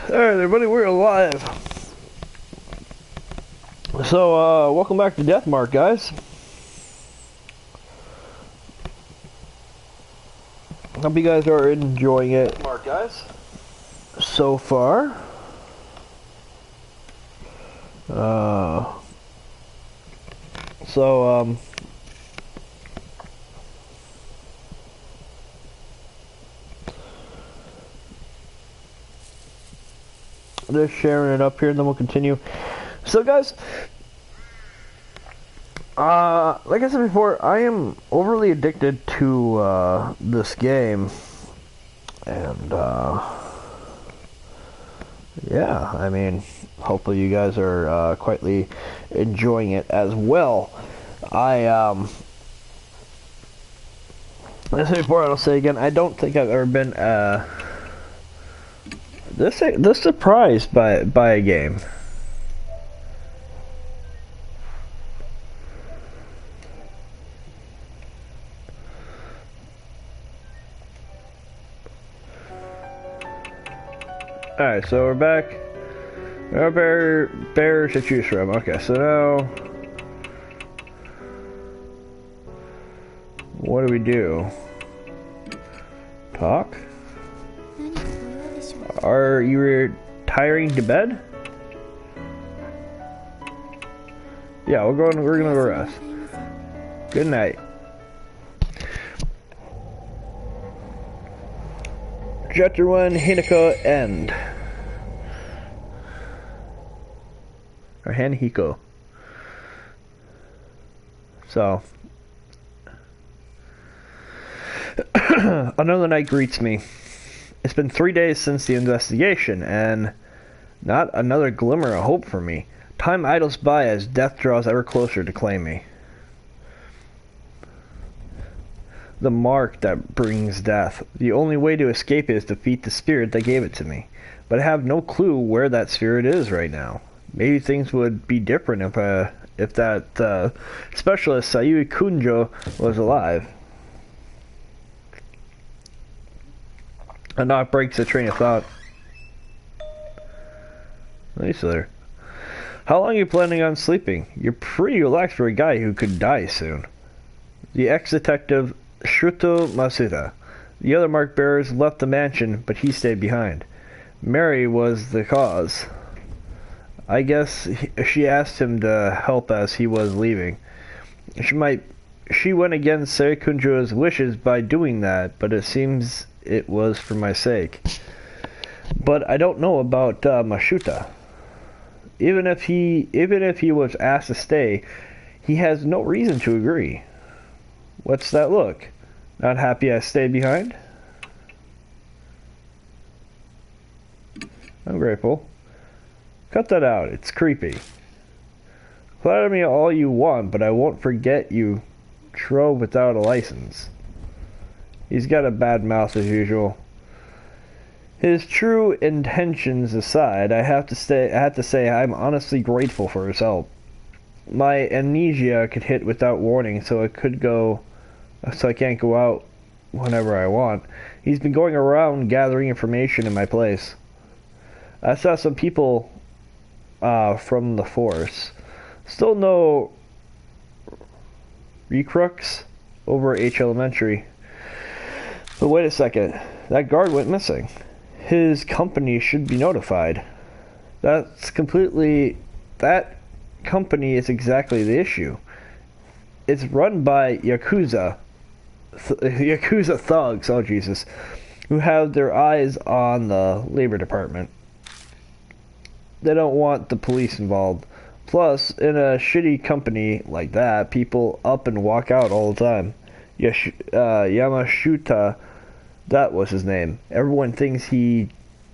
Alright everybody, we're live. So, welcome back to Death Mark, guys. Hope you guys are enjoying it so far. Just sharing it up here and then we'll continue. So guys, like I said before, I am overly addicted to this game, and yeah, I mean, hopefully you guys are quietly enjoying it as well. Like I said before, I'll say again, I don't think I've ever been this surprised by a game. Alright, so we're back. There are bears to choose from. Okay, so now what do we do? Talk? Are you retiring to bed? Yeah, we're gonna go rest. Good night. Chapter 1, Hinako End. Or Hanhiko. So another night greets me. It's been 3 days since the investigation, and not another glimmer of hope for me. Time idles by as death draws ever closer to claim me. The mark that brings death. The only way to escape it is to defeat the spirit that gave it to me. But I have no clue where that spirit is right now. Maybe things would be different if that specialist Sayuri Kunjo was alive. A knock breaks the train of thought. Nice there. How long are you planning on sleeping? You're pretty relaxed for a guy who could die soon. The ex-detective Shuto Masuda. The other mark bearers left the mansion, but he stayed behind. Mary was the cause. I guess she asked him to help as he was leaving. She went against Seikunjo's wishes by doing that, but it seems it was for my sake. But I don't know about Mashuta. Even if he was asked to stay, he has no reason to agree. What's that look? Not happy I stayed behind? I'm grateful. Cut that out, it's creepy. Flatter me all you want, but I won't forget you trove without a license. He's got a bad mouth as usual. His true intentions aside, I have to say I'm honestly grateful for his help. My amnesia could hit without warning, so I can't go out whenever I want. He's been going around gathering information in my place. I saw some people from the force. Still no recruits over H Elementary. But wait a second, that guard went missing. His company should be notified. That company is exactly the issue. It's run by Yakuza thugs, oh Jesus, who have their eyes on the labor department. They don't want the police involved. Plus, in a shitty company like that, people up and walk out all the time. Yamashuta, that was his name. Everyone thinks he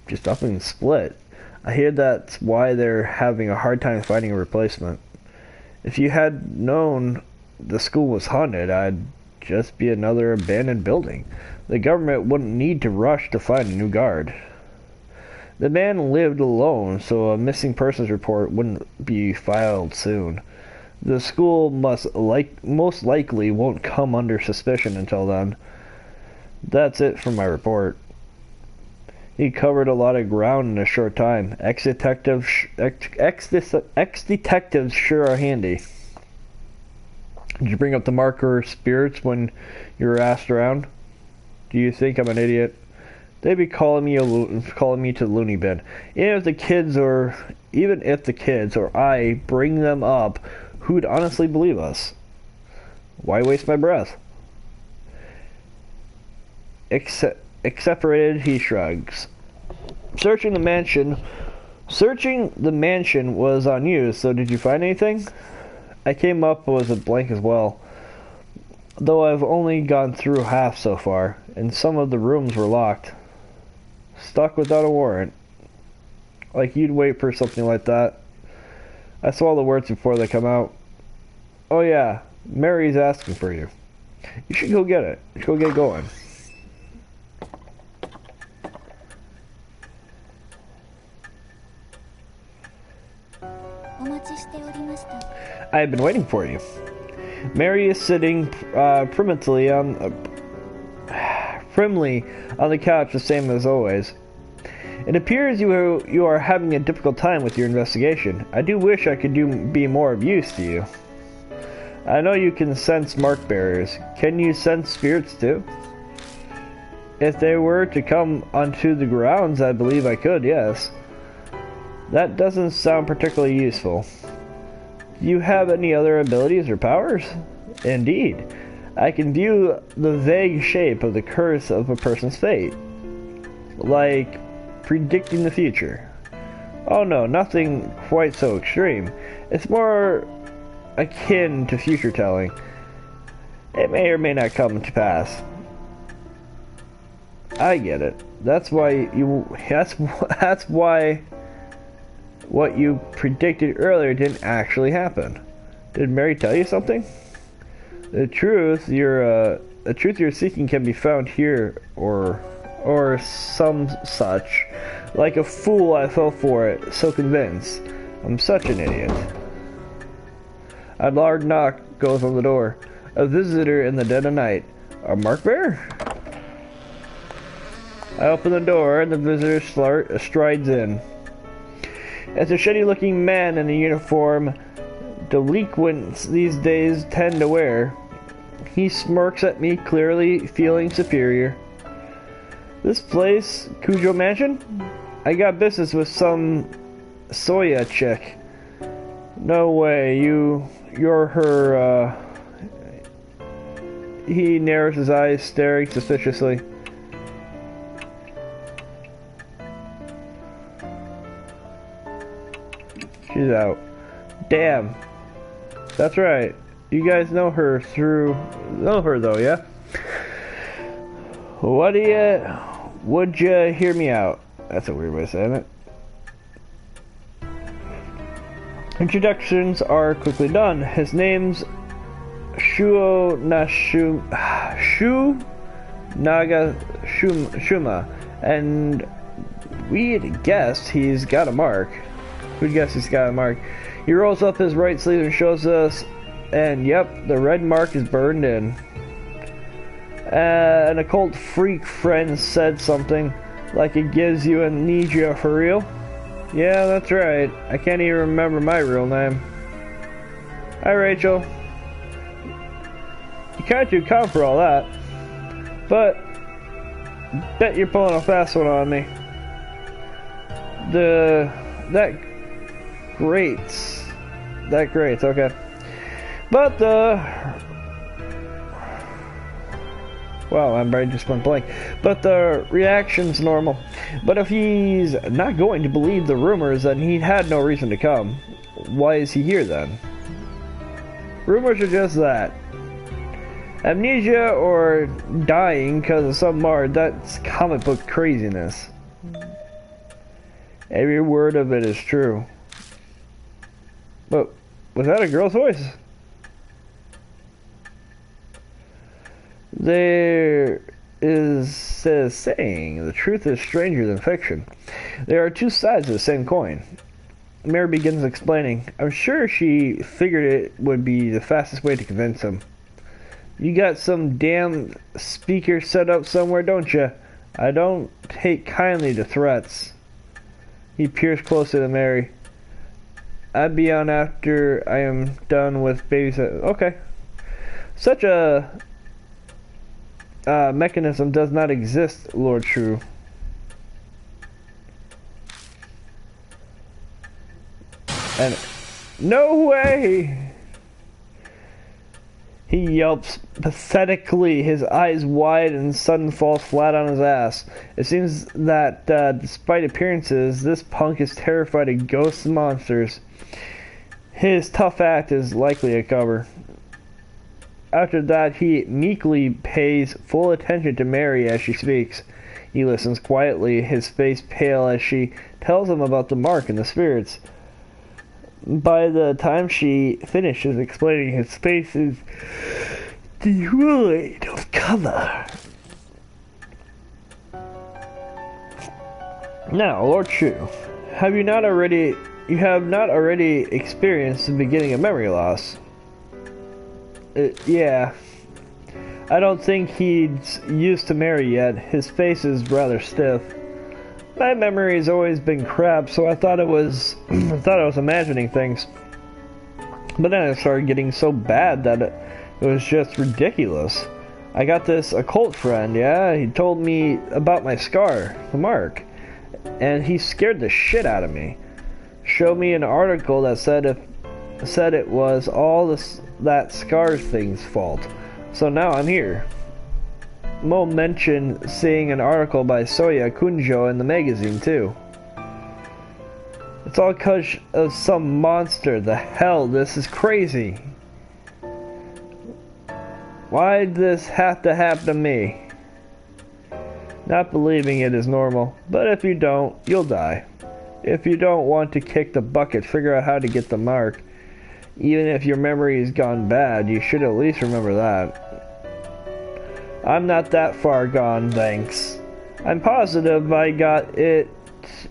just up and split. I hear that's why they're having a hard time finding a replacement. If you had known the school was haunted, I'd just be another abandoned building. The government wouldn't need to rush to find a new guard. The man lived alone, so a missing persons report wouldn't be filed soon. The school most likely won't come under suspicion until then. That's it for my report. He covered a lot of ground in a short time. Ex-detectives sure are handy. Did you bring up the marker spirits when you were asked around? Do you think I'm an idiot? They'd be calling me to the loony bin. Even if the kids or I bring them up, who'd honestly believe us? Why waste my breath? Exasperated, he shrugs. Searching the mansion was on you, so did you find anything? I came up was a blank as well, though I've only gone through half so far, and some of the rooms were locked. Stuck without a warrant. Like you'd wait for something like that. I saw the words before they come out. Oh yeah, Mary's asking for you. You should go get it. You should go get going. I have been waiting for you. Mary is sitting primly on the couch, the same as always. It appears you are having a difficult time with your investigation. I do wish I could be more of use to you. I know you can sense mark bearers. Can you sense spirits too? If they were to come onto the grounds, I believe I could, yes. That doesn't sound particularly useful. Do you have any other abilities or powers? Indeed. I can view the vague shape of the curse of a person's fate. Like predicting the future. Oh no, nothing quite so extreme. It's more akin to future telling. It may or may not come to pass. I get it. That's why what you predicted earlier didn't actually happen. Did Mary tell you something? The truth you're seeking can be found here, or some such. Like a fool, I fell for it, so convinced. I'm such an idiot. A loud knock goes on the door. A visitor in the dead of night. A mark bearer? I open the door and the visitor strides in. It's a shitty-looking man in the uniform delinquents these days tend to wear. He smirks at me, clearly feeling superior. This place, Cujo Mansion? I got business with some Soya chick. No way, you're her, He narrows his eyes, staring suspiciously. She's out. Damn. That's right. You guys know her though, yeah? Would you hear me out? That's a weird way of saying it. Introductions are quickly done. His name's Shuma, and we'd guessed he's got a mark. We'd guess he's got a mark. He rolls up his right sleeve and shows us, and yep, the red mark is burned in. An occult freak friend said something, like it gives you amnesia for real. Yeah, that's right. I can't even remember my real name. Hi, Rachel. You kinda too calm for all that. But, bet you're pulling a fast one on me. That grates, okay. But wow, my brain just went blank. But the reaction's normal. But if he's not going to believe the rumors, then he had no reason to come. Why is he here then? Rumors are just that. Amnesia or dying because of some mark, that's comic book craziness. Every word of it is true. But was that a girl's voice? There is a saying, the truth is stranger than fiction. There are two sides of the same coin. Mary begins explaining. I'm sure she figured it would be the fastest way to convince him. You got some damn speaker set up somewhere, don't you? I don't take kindly to threats. He peers closer to Mary. I'd be on after I am done with babysitting. Okay. Such a mechanism does not exist, Lord True. And no way! He yelps pathetically, his eyes wide and sudden falls flat on his ass. It seems that, despite appearances, this punk is terrified of ghosts and monsters. His tough act is likely a cover. After that, he meekly pays full attention to Mary as she speaks. He listens quietly, his face pale as she tells him about the mark and the spirits. By the time she finishes explaining, his face is devoid of color. Now, Lord Shu, you have not already experienced the beginning of memory loss? Yeah. I don't think he's used to Mary yet. His face is rather stiff. My memory has always been crap, so I thought I was imagining things. But then it started getting so bad that it was just ridiculous. I got this occult friend, yeah? He told me about my scar, the mark. And he scared the shit out of me. Showed me an article that said it was all that scar thing's fault. So now I'm here. Mo mentioned seeing an article by Soya Kunjo in the magazine too. It's all because of some monster. The hell, this is crazy. Why'd this have to happen to me? Not believing it is normal, but if you don't, you'll die. If you don't want to kick the bucket, figure out how to get the mark. Even if your memory has gone bad, you should at least remember that. I'm not that far gone, thanks. I'm positive I got it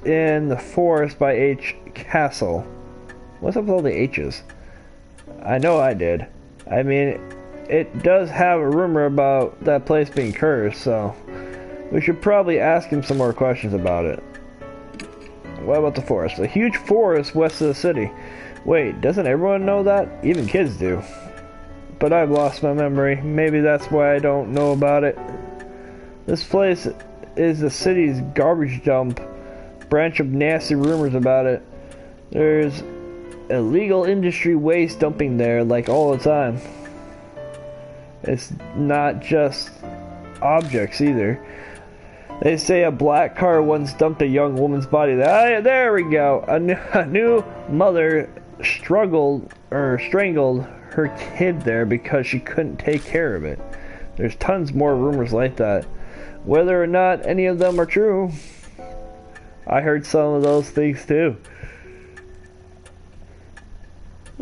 in the forest by H. Castle. What's up with all the H's? I know I did. I mean, it does have a rumor about that place being cursed, so we should probably ask him some more questions about it. What about the forest? A huge forest west of the city. Wait, doesn't everyone know that? Even kids do. But I've lost my memory. Maybe that's why I don't know about it. This place is the city's garbage dump. Branch of nasty rumors about it. There's illegal industry waste dumping there like all the time. It's not just objects either. They say a black car once dumped a young woman's body. There we go. A new mother strangled her kid there because she couldn't take care of it. There's tons more rumors like that. Whether or not any of them are true, I heard some of those things too.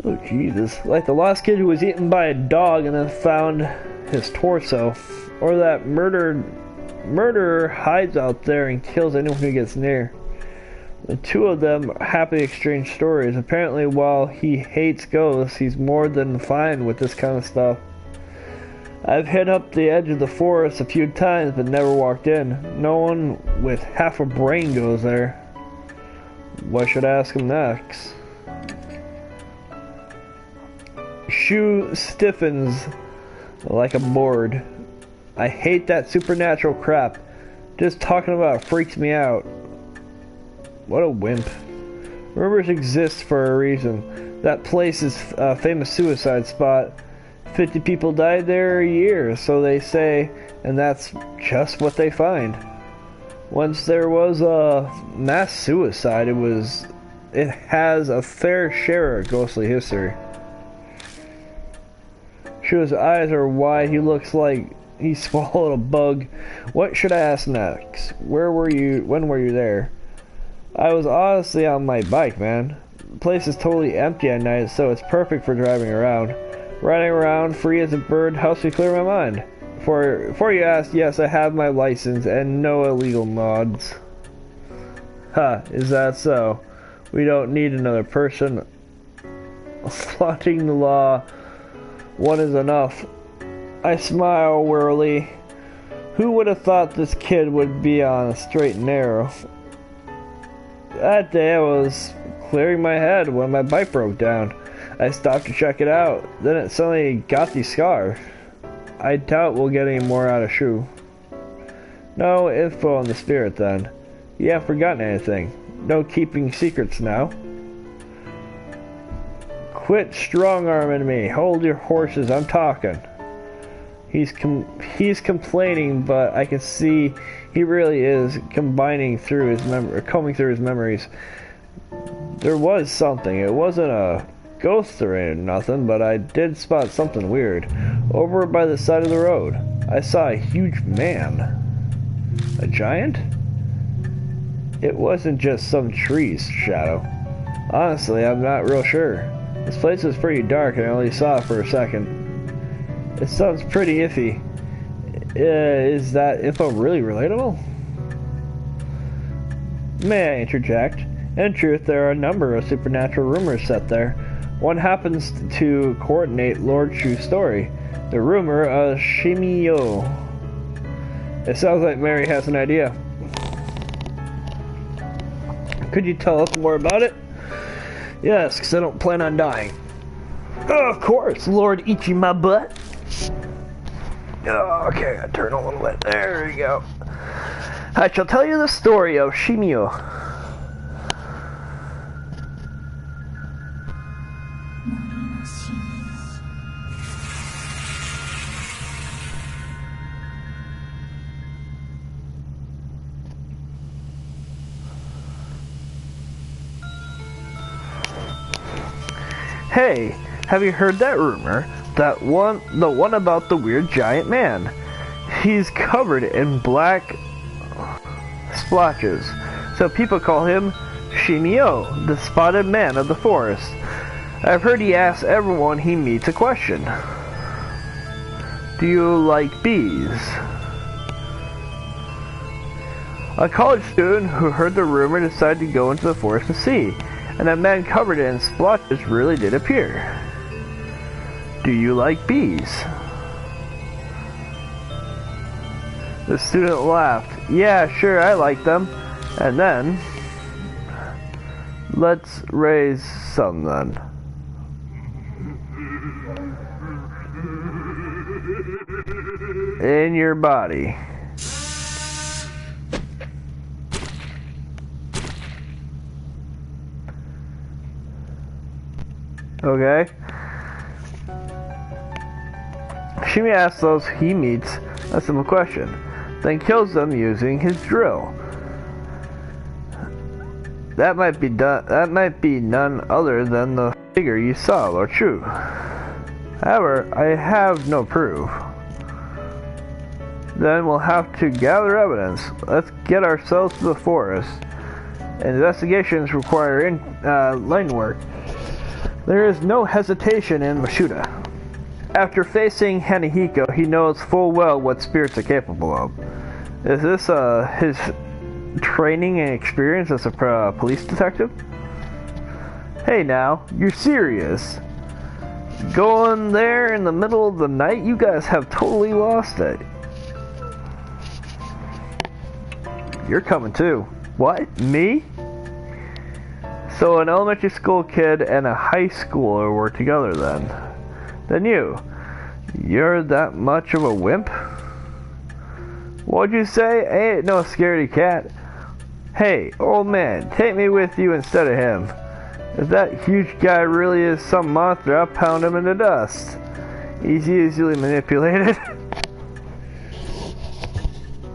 Oh Jesus. Like the lost kid who was eaten by a dog and then found his torso. Or that murderer hides out there and kills anyone who gets near. The two of them happily exchange stories. Apparently, while he hates ghosts, he's more than fine with this kind of stuff. I've hit up the edge of the forest a few times, but never walked in. No one with half a brain goes there. What should I ask him next? Shu stiffens like a board. I hate that supernatural crap. Just talking about it freaks me out. What a wimp. Rumors exist for a reason. That place is a famous suicide spot. 50 people died there a year, so they say, and that's just what they find. Once there was a mass suicide, it has a fair share of ghostly history. Shu's eyes are wide. He looks like he swallowed a bug. What should I ask next? Where were you? When were you there? I was honestly on my bike, man. The place is totally empty at night, so it's perfect for driving around. Riding around free as a bird helps me clear my mind. Before you ask, yes, I have my license and no illegal mods. Ha, is that so? We don't need another person flaunting the law. One is enough. I smile wearily. Who would have thought this kid would be on a straight and narrow? That day I was clearing my head when my bike broke down. I stopped to check it out. Then it suddenly got the scar. I doubt we'll get any more out of Shu. No info on the spirit then. You haven't forgotten anything. No keeping secrets now. Quit strong-arming me. Hold your horses, I'm talking. He's complaining, but I can see he really is combing through his memories. There was something. It wasn't a ghost or nothing, but I did spot something weird. Over by the side of the road, I saw a huge man. A giant? It wasn't just some tree's shadow. Honestly, I'm not real sure. This place was pretty dark and I only saw it for a second. It sounds pretty iffy. Is that info really relatable? May I interject? In truth, there are a number of supernatural rumors set there. One happens to coordinate Lord Shu's story. The rumor of Shimio. It sounds like Mary has an idea. Could you tell us more about it? Yes, because I don't plan on dying. Oh, of course, Lord Ichi my butt. Oh, okay, I turn a little bit. There we go. I shall tell you the story of Shimio. Hey, have you heard that rumor? The one about the weird giant man. He's covered in black splotches, so people call him Shimio, the spotted man of the forest. I've heard he asks everyone he meets a question. Do you like bees? A college student who heard the rumor decided to go into the forest to see, and a man covered in splotches really did appear. Do you like bees? The student laughed. Yeah, sure, I like them. And then, let's raise some then. In your body. Okay. Shimi asks those he meets a simple question, then kills them using his drill. That might be none other than the figure you saw, Lord Shu. However, I have no proof. Then we'll have to gather evidence. Let's get ourselves to the forest. Investigations require line work. There is no hesitation in Mashuda. After facing Hanahiko, he knows full well what spirits are capable of. Is this his training and experience as a police detective? Hey now, you're serious? Going there in the middle of the night? You guys have totally lost it. You're coming too. What? Me? So an elementary school kid and a high schooler were together then. Then you're that much of a wimp? What'd you say? I ain't no scaredy cat. Hey, old man, take me with you instead of him. If that huge guy really is some monster, I'll pound him into dust. He's easily manipulated.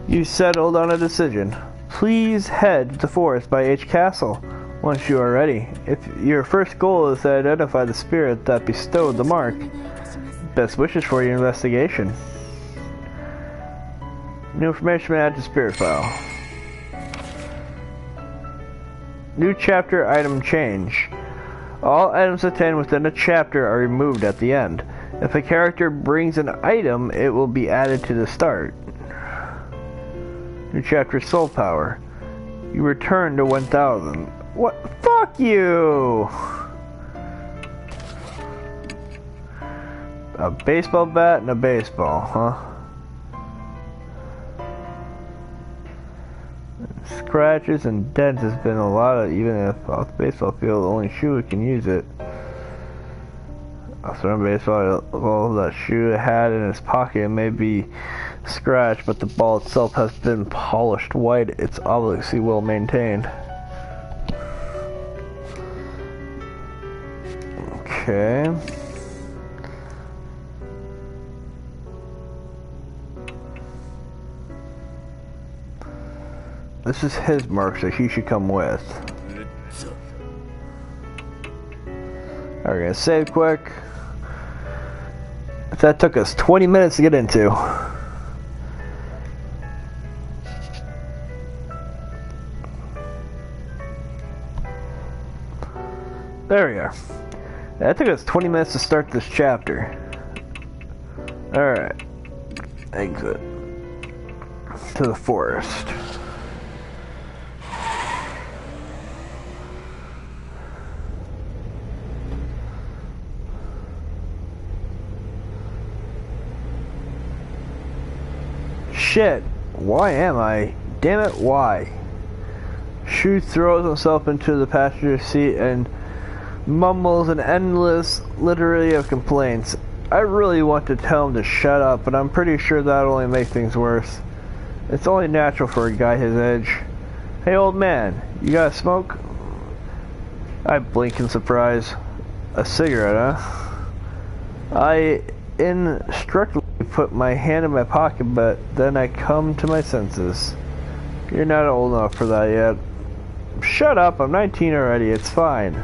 You settled on a decision. Please head to the forest by H Castle once you are ready. If your first goal is to identify the spirit that bestowed the mark, best wishes for your investigation. New information added to spirit file. New chapter item change. All items contained within a chapter are removed at the end. If a character brings an item, it will be added to the start. New chapter soul power. You return to 1000. What? Fuck you! A baseball bat and a baseball, huh? scratches and dents has been a lot of, even if off the baseball field, only shoe can use it. So in baseball, well, that shoe had in his pocket may be scratched, but the ball itself has been polished white. It's obviously well maintained. Okay. This is his mark, so he should come with. Alright, we're gonna save quick. That took us 20 minutes to get into. There we are. That took us 20 minutes to start this chapter. Alright. Exit to the forest. Shit, why am I? Damn it, why? Shu throws himself into the passenger seat and mumbles an endless litany of complaints. I really want to tell him to shut up, but I'm pretty sure that'll only make things worse. It's only natural for a guy his age. Hey old man, you got a smoke? I blink in surprise. A cigarette, huh? I instructively put my hand in my pocket, but then I come to my senses. You're not old enough for that yet. Shut up, I'm 19 already, it's fine.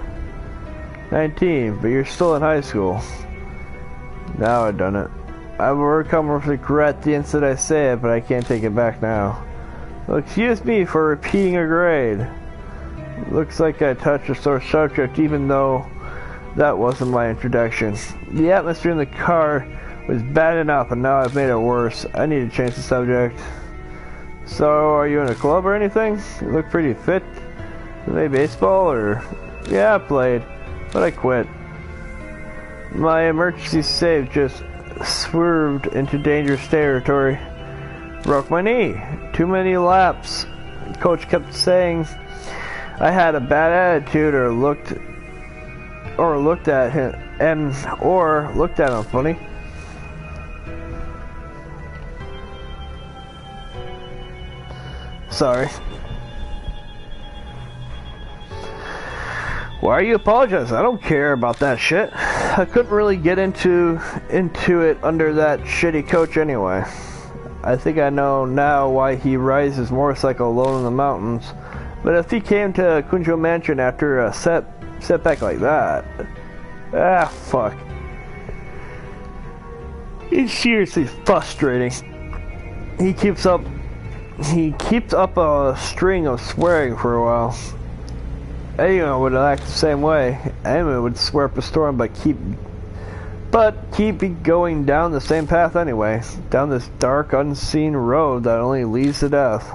19, but you're still in high school. Now I've done it. I will overcome with regret the instant I say it, but I can't take it back now. Well, excuse me for repeating a grade. Looks like I touched a sore subject, even though that wasn't my introduction. The atmosphere in the car was bad enough, and now I've made it worse. I need to change the subject. So, are you in a club or anything? You look pretty fit. You play baseball, or? Yeah, I played, but I quit. My emergency save just swerved into dangerous territory. Broke my knee. Too many laps. Coach kept saying I had a bad attitude, or looked at him funny. Sorry. Why are you apologizing? I don't care about that shit. I couldn't really get into it under that shitty coach anyway. I think I know now why he rides his motorcycle alone in the mountains. But if he came to Kunjo Mansion after a setback like that, fuck. It's seriously frustrating. He keeps up a string of swearing for a while. Anyone would act the same way. Anyone would swear up a storm, but keep going down the same path anyway. Down this dark, unseen road that only leads to death.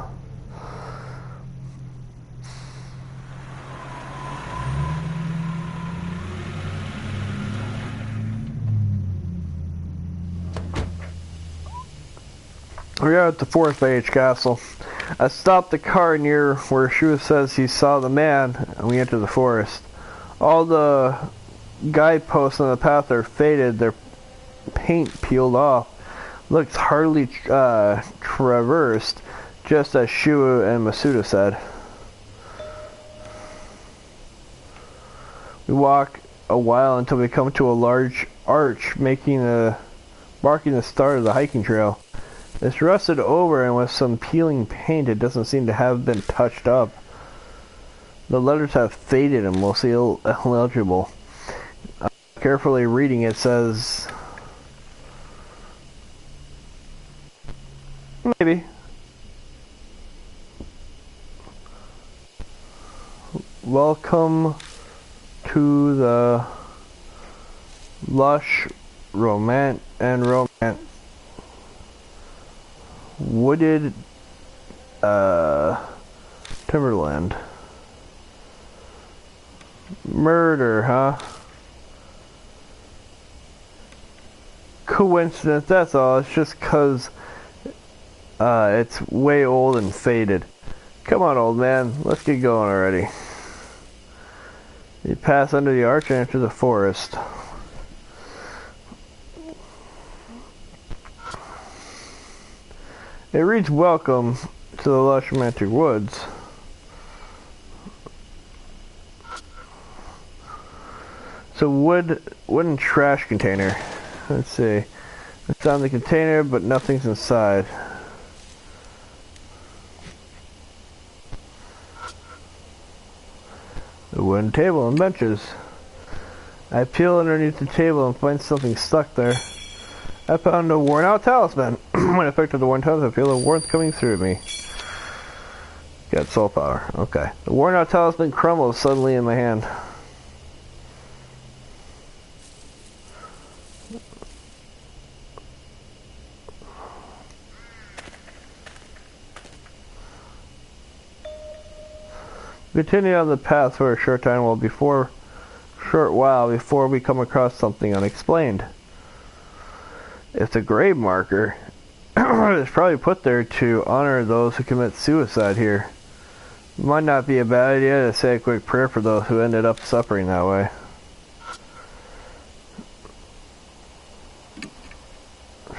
We are at the Fourth Age Castle. I stopped the car near where Shu says he saw the man, and we enter the forest. All the guideposts on the path are faded, their paint peeled off. Looks hardly traversed, just as Shu and Masuda said. We walk a while until we come to a large arch, marking the start of the hiking trail. It's rusted over, and with some peeling paint, it doesn't seem to have been touched up. The letters have faded and mostly illegible. Carefully reading, it says, maybe. Welcome to the lush romance wooded timberland. Murder, huh? Coincidence, that's all. It's just 'cause it's way old and faded. Come on, old man. Let's get going already. You pass under the arch and enter the forest. It reads, "Welcome to the lush romantic woods." It's a wooden trash container. Let's see. It's on the container, but nothing's inside. A wooden table and benches. I peel underneath the table and find something stuck there. I found a worn out talisman. When I picked up the worn talisman, I feel the warmth coming through me. Got soul power. Okay. The worn out talisman crumbles suddenly in my hand. Continue on the path for a short while before we come across something unexplained. It's a grave marker. It's probably put there to honor those who commit suicide here. Might not be a bad idea to say a quick prayer for those who ended up suffering that way.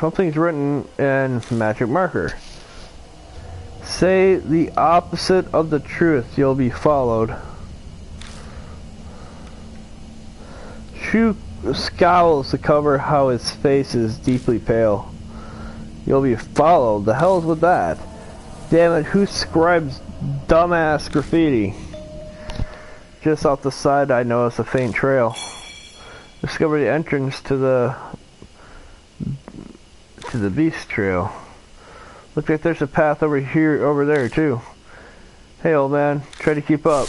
Something's written in magic marker. Say the opposite of the truth, you'll be followed. Shu scowls to cover how his face is deeply pale. You'll be followed? The hell's with that? Damn it, who scribes dumbass graffiti? Just off the side I notice a faint trail. Discover the entrance to the beast trail. Looks like there's a path over there too. Hey old man, try to keep up.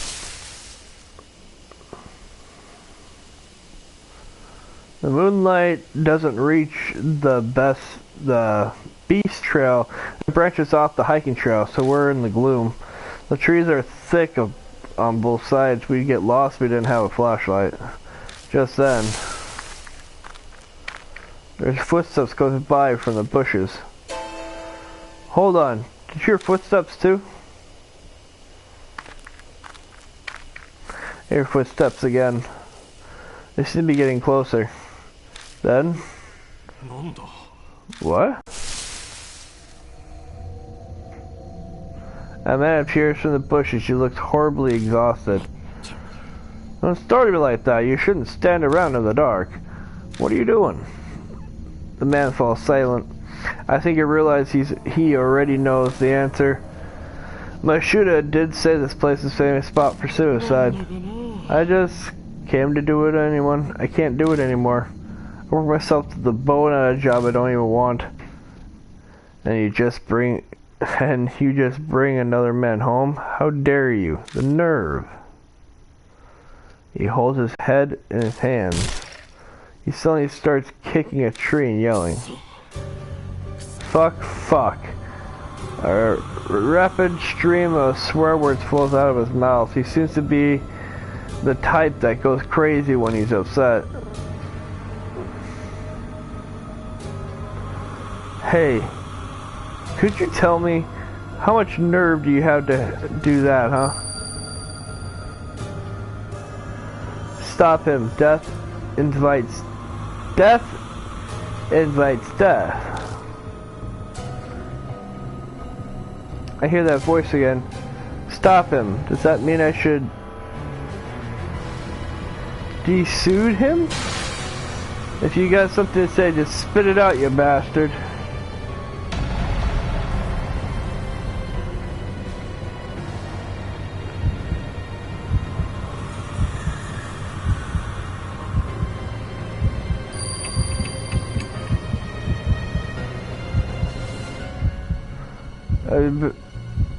The moonlight doesn't reach the beast trail. It branches off the hiking trail, so we're in the gloom. The trees are thick on both sides. We'd get lost if we didn't have a flashlight. Just then, there's footsteps going by from the bushes. Hold on, did you hear footsteps too? Hear footsteps again. They seem to be getting closer. Then, what? A man appears from the bushes. She looks horribly exhausted. Don't start me like that. You shouldn't stand around in the dark. What are you doing? The man falls silent. I think he realized he already knows the answer. Mashuda did say this place is a famous spot for suicide. I just came to do it anyone. I can't do it anymore. I work myself to the bone at a job I don't even want. And you just bring another man home? How dare you? The nerve. He holds his head in his hands. He suddenly starts kicking a tree and yelling. Fuck, fuck. A rapid stream of swear words flows out of his mouth. He seems to be the type that goes crazy when he's upset. Hey, could you tell me how much nerve do you have to do that, huh? Stop him. Death invites death. I hear that voice again. Stop him. Does that mean I should desude him? If you got something to say, just spit it out, you bastard.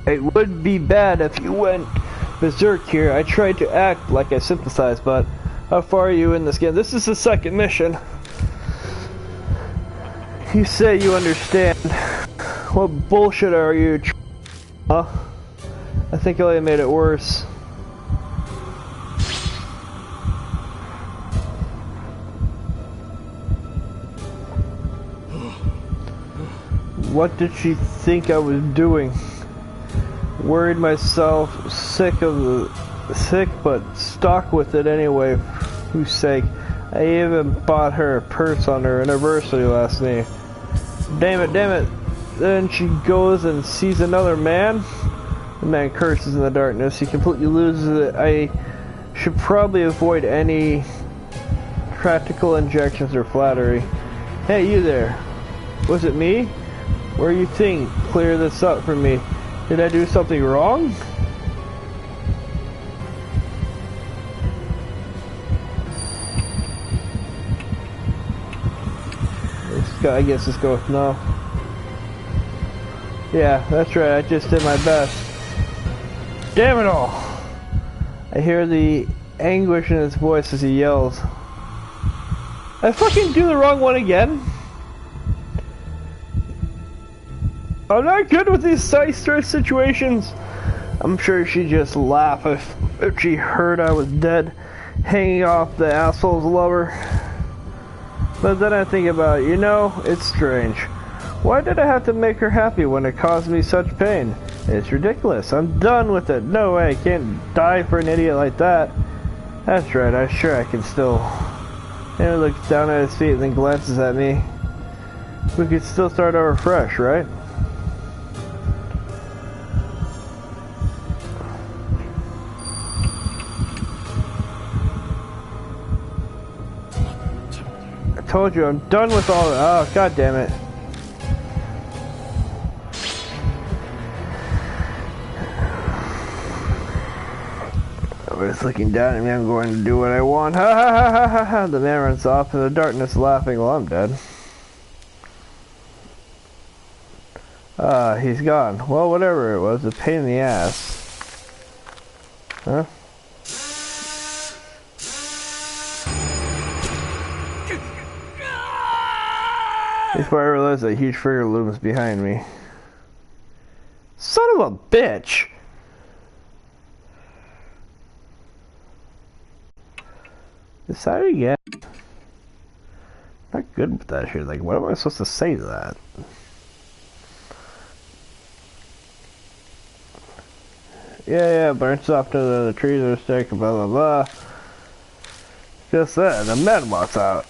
It would be bad if you went berserk here. I tried to act like I sympathize, but how far are you in this game? This is the second mission. You say you understand. What bullshit are you? Huh? I think I only made it worse. What did she think I was doing? Worried myself, sick but stuck with it anyway, for whose sake. I even bought her a purse on her anniversary last night. Damn it. Then she goes and sees another man. The man curses in the darkness. He completely loses it. I should probably avoid any practical injections or flattery. Hey, you there. Was it me? Where you think? Clear this up for me. Did I do something wrong? I guess let's go with no. Yeah, that's right. I just did my best. Damn it all! I hear the anguish in his voice as he yells. I fucking do the wrong one again? I'm not good with these side-stress situations. I'm sure she'd just laugh if she heard I was dead, hanging off the asshole's lover. But then I think about it, it's strange. Why did I have to make her happy when it caused me such pain? It's ridiculous. I'm done with it. No way, I can't die for an idiot like that. That's right, I'm sure I can still... And he looks down at his feet and then glances at me. We could still start over fresh, right? I told you, I'm done with all that. Oh, god damn it. Everybody's looking down at me. I'm going to do what I want. Ha ha ha ha ha ha. The man runs off in the darkness laughing. Well, I'm dead. He's gone. Well, whatever it was, a pain in the ass. Huh? Before I realized a huge figure looms behind me. Son of a bitch! Decided again. Not good with that shit. Like, what am I supposed to say to that? Yeah, burns off to the trees are stick, blah blah blah. Just that, the man walks out.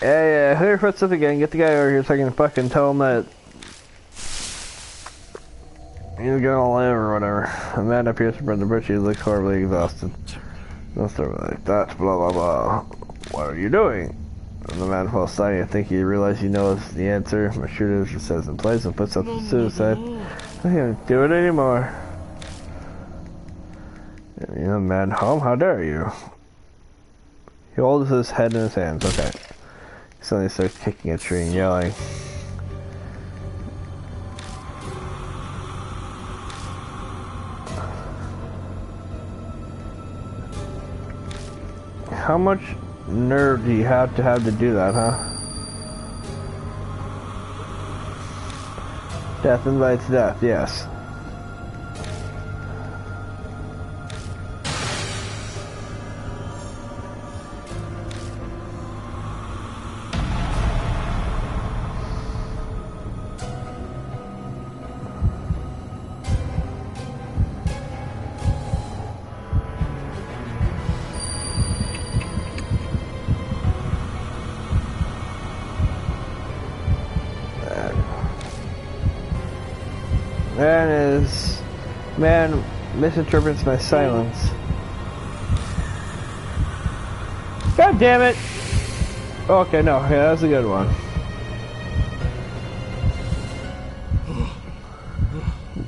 Yeah, who your footsteps again? Get the guy over here so I can fucking tell him that he's gonna live or whatever. A man appears from the bridge. He looks horribly exhausted. Don't start like that. Blah blah blah. What are you doing? And the man falls silent. I think he realizes he knows the answer. My shooter just says in place and puts up the suicide. I can't do it anymore. Man, home? How dare you? He holds his head in his hands. Okay. Suddenly starts kicking a tree and yelling. How much nerve do you have to do that, huh? Death invites death, yes. Man misinterprets my silence. God damn it! Okay, no, yeah, that was a good one.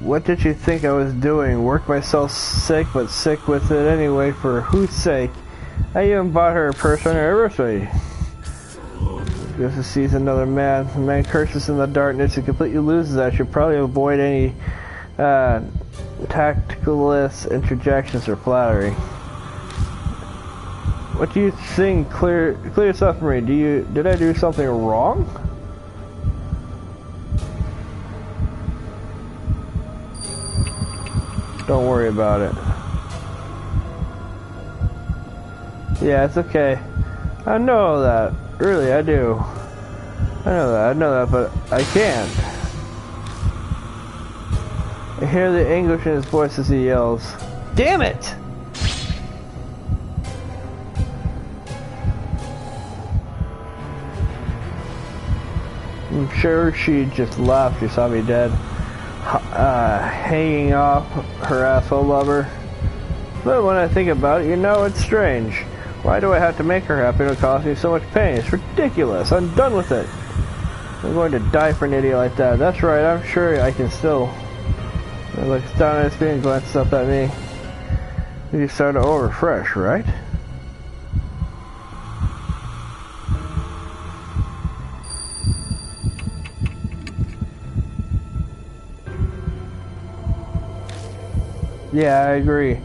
What did you think I was doing? Work myself sick, but sick with it anyway, for whose sake? I even bought her a purse on her anniversary. Just sees another man. The man curses in the darkness. He completely loses that. Should probably avoid any tactless interjections or flattery. What do you think? Clear yourself for me. Did I do something wrong? Don't worry about it. Yeah, it's okay. I know that. Really, I do. I know that, but I can't. I hear the anguish in his voice as he yells, "Damn it!" I'm sure she just laughed. She saw me dead, hanging off her asshole lover. But when I think about it, you know, it's strange. Why do I have to make her happy? It'll cause me so much pain. It's ridiculous. I'm done with it. I'm going to die for an idiot like that. That's right. I'm sure I can still. He looks down at his feet and glances up at me. You started to overfresh, right? Yeah, I agree.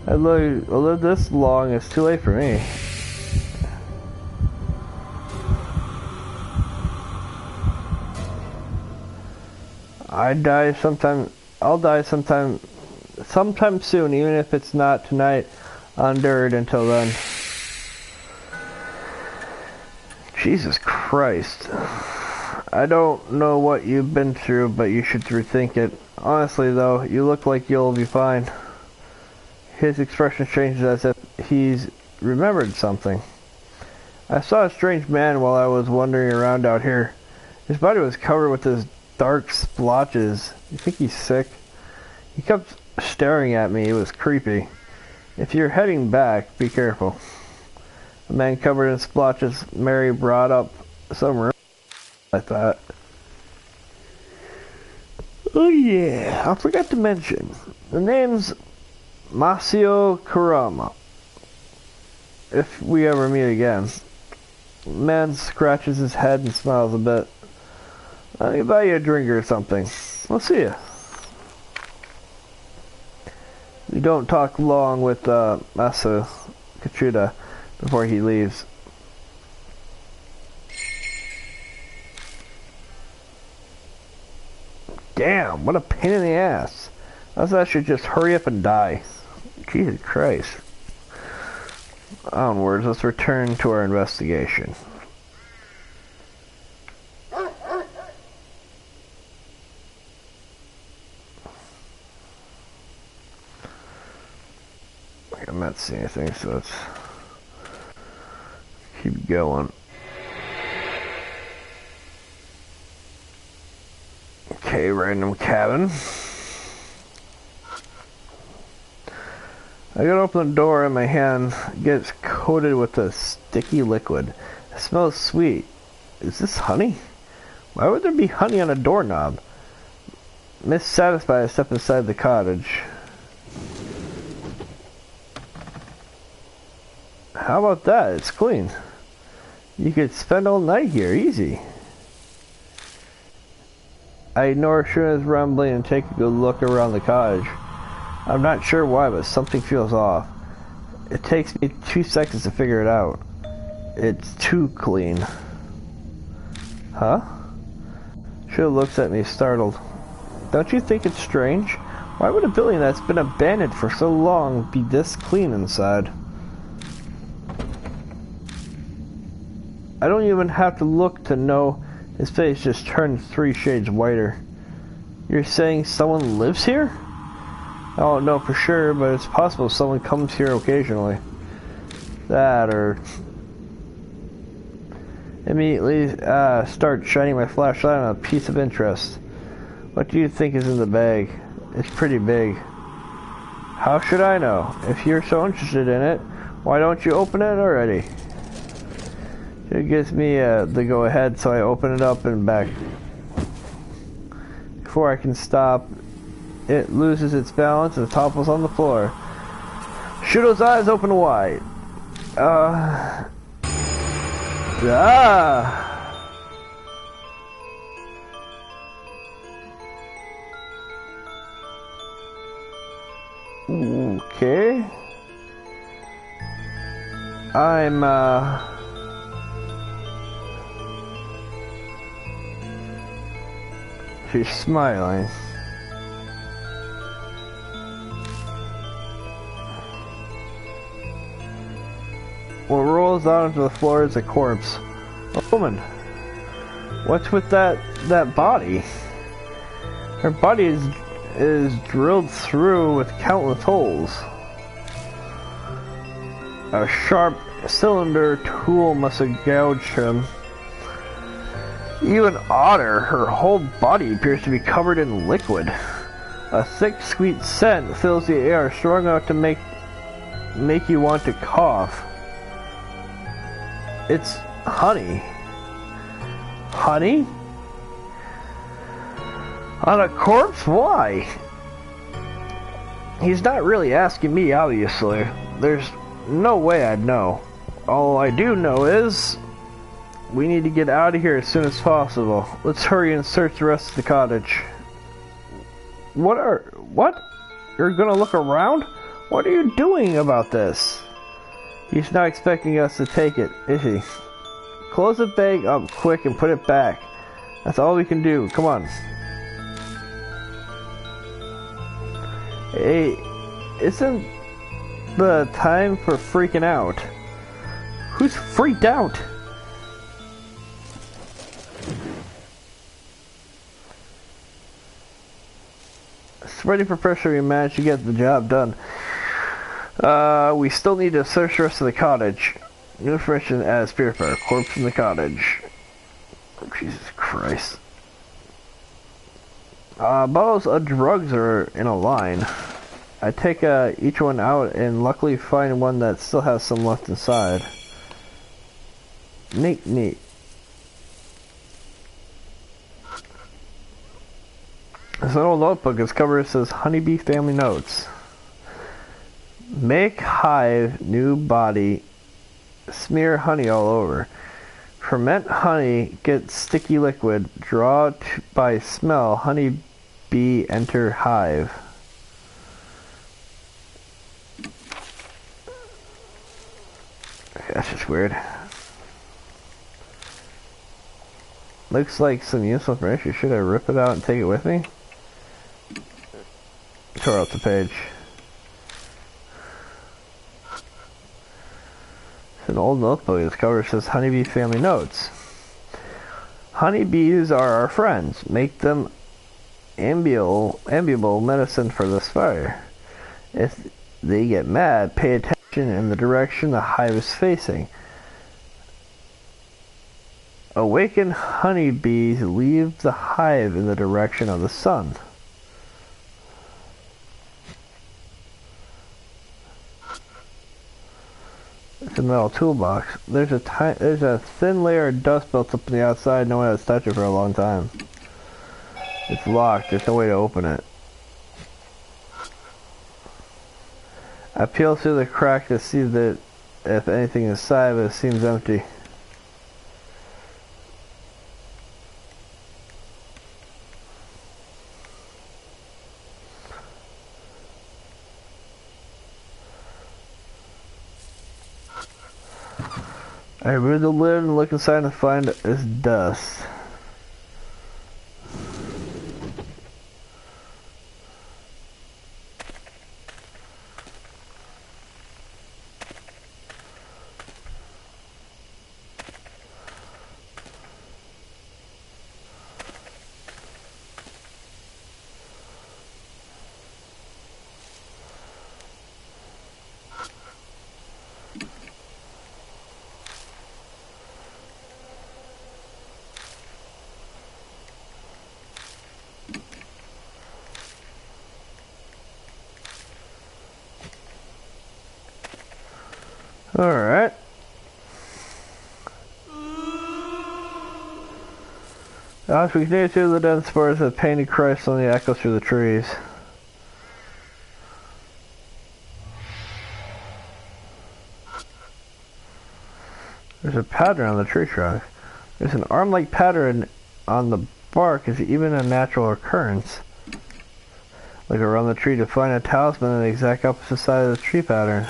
I lived this long. It's too late for me. I'll die sometime soon, even if it's not tonight. Undead until then. Jesus Christ. I don't know what you've been through, but you should rethink it. Honestly, though, you look like you'll be fine. His expression changes as if he's remembered something. I saw a strange man while I was wandering around out here. His body was covered with this dark splotches. You think he's sick? He kept staring at me. It was creepy. If you're heading back, be careful. A man covered in splotches. Mary brought up some room like that. Oh yeah, I forgot to mention. The name's Masio Kurama. If we ever meet again. The man scratches his head and smiles a bit. Let me buy you a drink or something. We'll see ya. We don't talk long with Masa Kachuda before he leaves. Damn, what a pain in the ass. I thought I should just hurry up and die. Jesus Christ. Onwards, let's return to our investigation. I'm not seeing anything, so let's keep going. Okay, random cabin. I gotta open the door and my hand gets coated with a sticky liquid. It smells sweet. Is this honey? Why would there be honey on a doorknob? Missatisfied, I step inside the cottage. How about that? It's clean. You could spend all night here, easy. I ignore Shuna's rumbling and take a good look around the cottage. I'm not sure why, but something feels off. It takes me 2 seconds to figure it out. It's too clean. Huh? Shuna looks at me, startled. Don't you think it's strange? Why would a building that's been abandoned for so long be this clean inside? I don't even have to look to know his face just turned 3 shades whiter. You're saying someone lives here? I don't know for sure, but it's possible someone comes here occasionally. That, or... Immediately start shining my flashlight on a piece of interest. What do you think is in the bag? It's pretty big. How should I know? If you're so interested in it, why don't you open it already? It gives me the go-ahead, so I open it up and back. Before I can stop, it loses its balance and topples on the floor. Shudo's eyes open wide. Okay. She's smiling. What role falls down onto the floor as a corpse. A woman. What's with that body? Her body is drilled through with countless holes. A sharp cylinder tool must have gouged him. Even odder, her whole body appears to be covered in liquid. A thick, sweet scent fills the air, strong enough to make you want to cough. It's honey. Honey? On a corpse? Why? He's not really asking me, obviously. There's no way I'd know. All I do know is we need to get out of here as soon as possible. Let's hurry and search the rest of the cottage. What? You're gonna look around? What are you doing about this? He's not expecting us to take it, is he? Close the bag up quick and put it back. That's all we can do. Come on. Hey, isn't the time for freaking out? Who's freaked out? Ready for pressure, we managed to get the job done. We still need to search the rest of the cottage. New information as purifier. Corpse in the cottage. Oh, Jesus Christ. Bottles of drugs are in a line. I take each one out and luckily find one that still has some left inside. Neat. This little notebook is covered. It says Honeybee Family Notes. Make hive, new body, smear honey all over. Ferment honey, get sticky liquid. Draw by smell, honey bee enter hive. Okay, that's just weird. Looks like some useful information. Should I rip it out and take it with me? Tore out the page. It's an old notebook. Its cover says Honeybee Family Notes. Honeybees are our friends. Make them amiable medicine for this fire. If they get mad, pay attention in the direction the hive is facing. Awakened honeybees leave the hive in the direction of the sun. It's a metal toolbox. There's a thin layer of dust built up on the outside. No one has touched it for a long time. It's locked. There's no way to open it. I peel through the crack to see that if anything is inside, but it seems empty. I remove the lid and look inside and find it's dust. Alright. As we continue through the dense forest, a painted Christ on the echo through the trees. There's a pattern on the tree trunk. There's an arm-like pattern on the bark. Is even a natural occurrence. Look around the tree to find a talisman on the exact opposite side of the tree pattern.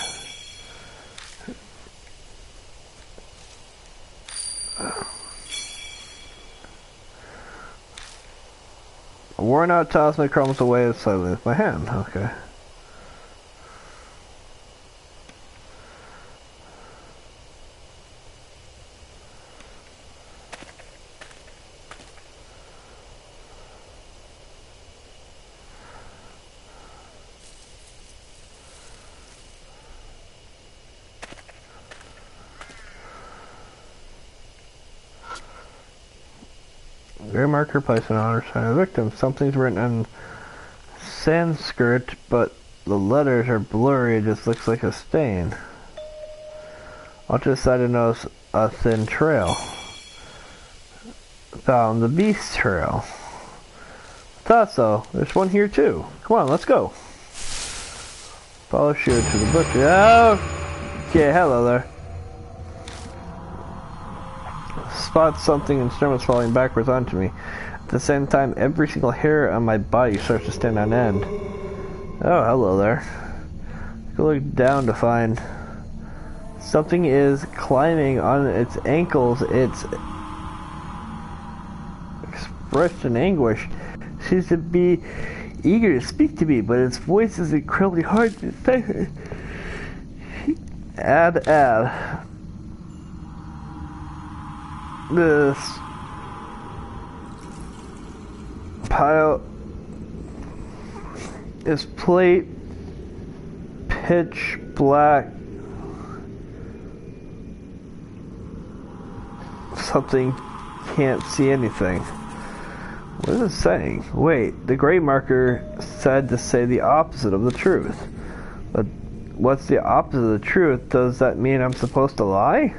A worn out talisman crumbles away slightly with my hand. Okay. Gray marker placed on the side of the victim. Something's written in Sanskrit, but the letters are blurry. It just looks like a stain. Off to the side I notice a thin trail. Found the beast trail. Thought so. There's one here too. Come on, let's go. Follow Shooter to the butcher. Oh! Okay, hello there. Spot something and Sturm is falling backwards onto me. At the same time, every single hair on my body starts to stand on end. Oh, hello there. Go look down to find something is climbing on its ankles. It's expressed in anguish. Seems to be eager to speak to me, but its voice is incredibly hard to decipher. Add. This pile is plate pitch black. Something can't see anything. What is it saying? Wait, the gray marker said to say the opposite of the truth. But what's the opposite of the truth? Does that mean I'm supposed to lie?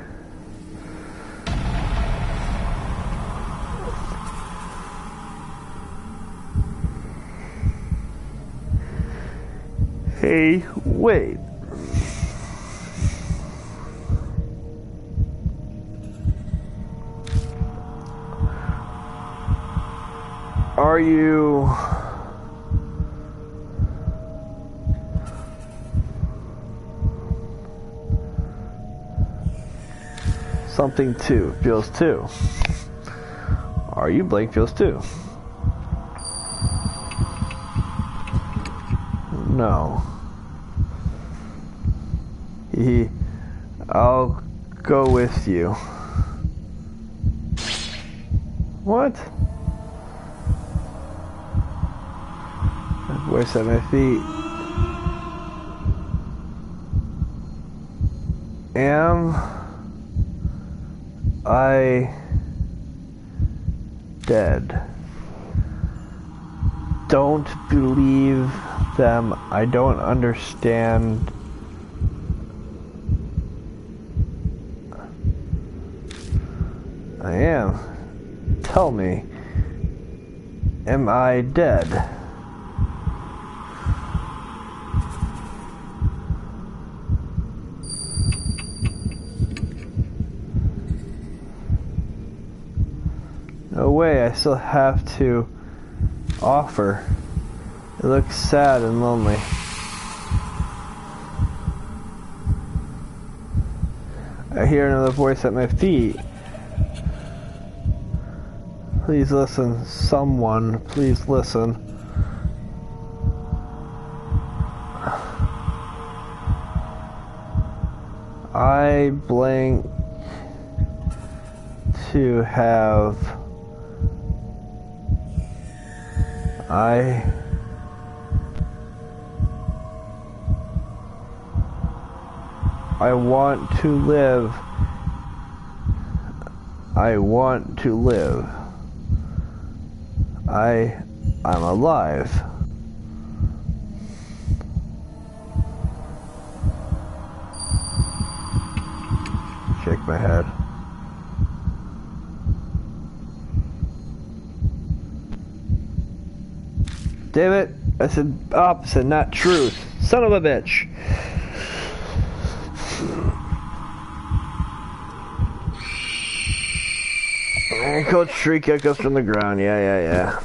Hey, wait. Are you... something too? Feels too. Are you blank feels too? No. I'll go with you. What? Voice at my feet. Am I dead? Don't believe them. I don't understand. I am. Tell me. Am I dead? No way, I still have to offer. It looks sad and lonely. I hear another voice at my feet. Please listen, someone, please listen. I blank to have... I want to live. I want to live. I'm alive. Shake my head. Damn it, I said opposite, not truth. Son of a bitch. Coach Shriek echoes from the ground. Yeah.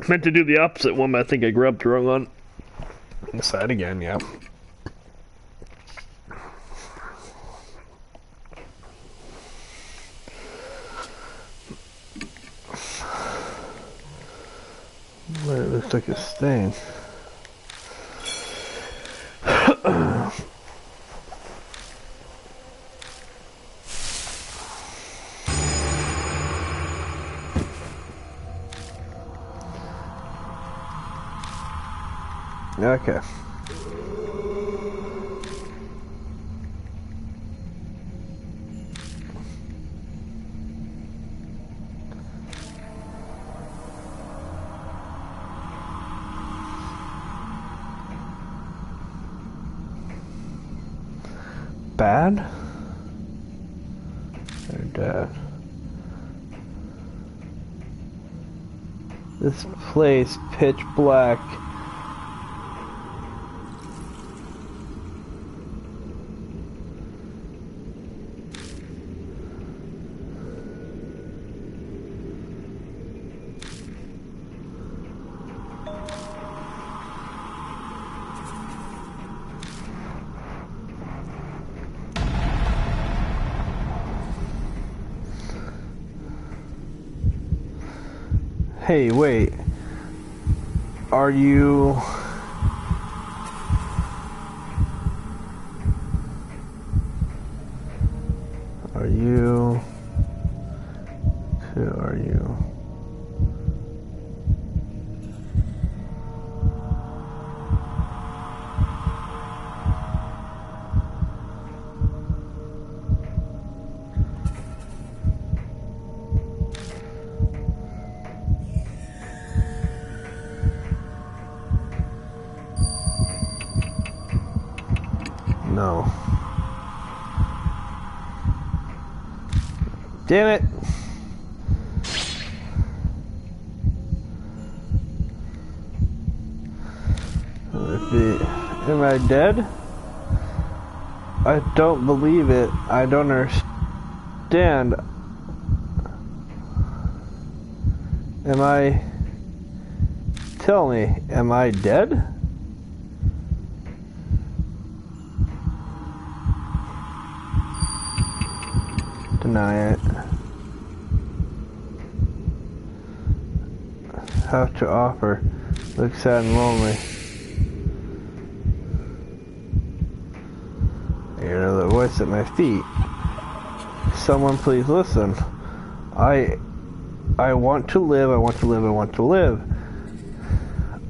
Meant to do the opposite one, but I think I grabbed the wrong one. Inside again, yeah. It looks like a stain. Okay. Bad? Or dead? This place pitch black. Hey, wait. Are you... Are you... Who are you? No. Damn it! Am I dead? I don't believe it. I don't understand. Am I... Tell me, am I dead? Deny it. Have to offer. Look sad and lonely. I hear the voice at my feet. Someone please listen. I want to live, I want to live, I want to live.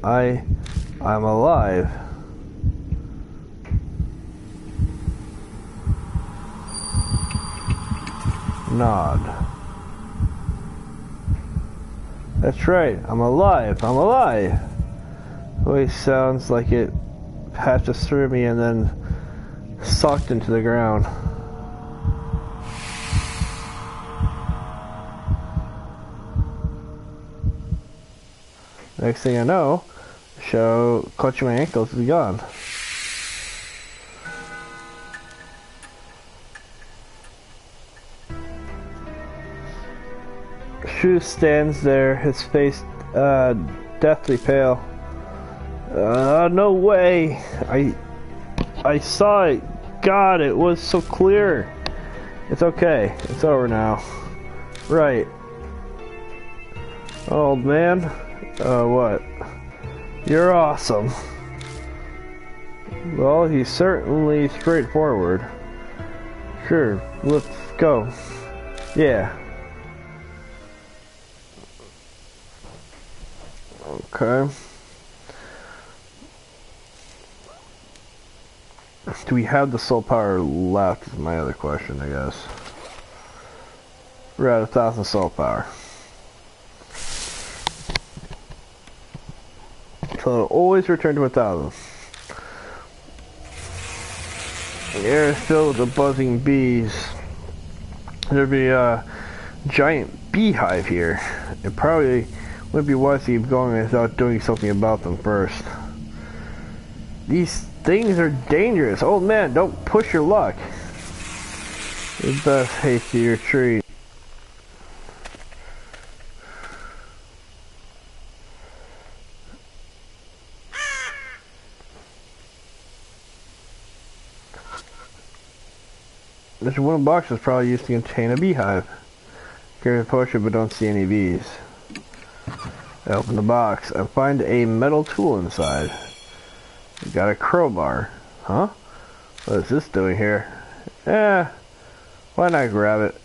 I'm alive. Nod. That's right, I'm alive, I'm alive. Voice sounds like it passes through me and then sucked into the ground. Next thing I know, show clutching my ankles is gone. Shu stands there, his face deathly pale. No way! I saw it. God, it was so clear. It's okay. It's over now. Right. Old man. What? You're awesome. Well, he's certainly straightforward. Sure, let's go. Yeah. Okay. Do we have the soul power left is my other question, I guess. We're at 1,000 soul power. So it'll always return to 1,000. The air is filled with buzzing bees. There'd be a giant beehive here. It probably wouldn't be wise to keep going without doing something about them first. These things are dangerous. Old man, don't push your luck. You best haste to your tree. This wooden box is probably used to contain a beehive. Carry a potion but don't see any bees. I open the box and find a metal tool inside. We got a crowbar. Huh? What is this doing here? Why not grab it?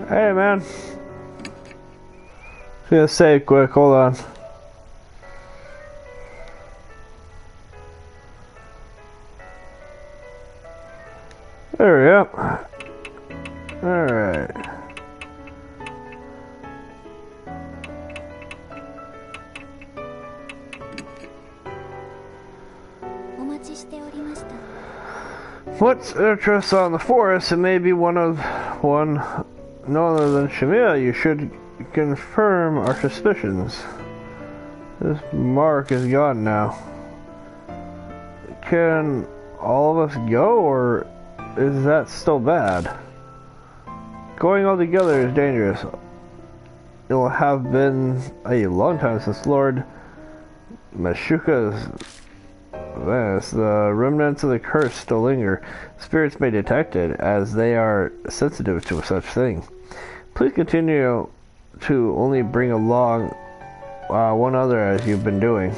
Hey, man. Just gonna say it quick, hold on. There we go. Alright. What's interest on the forest? It may be one no other than Shamil. You should confirm our suspicions. This mark is gone now. Can all of us go, or is that still bad? Going all together is dangerous. It will have been a long time since Lord Mashuka's Venice. The remnants of the curse still linger. Spirits may detect it, as they are sensitive to such thing. Please continue to only bring along one other as you've been doing.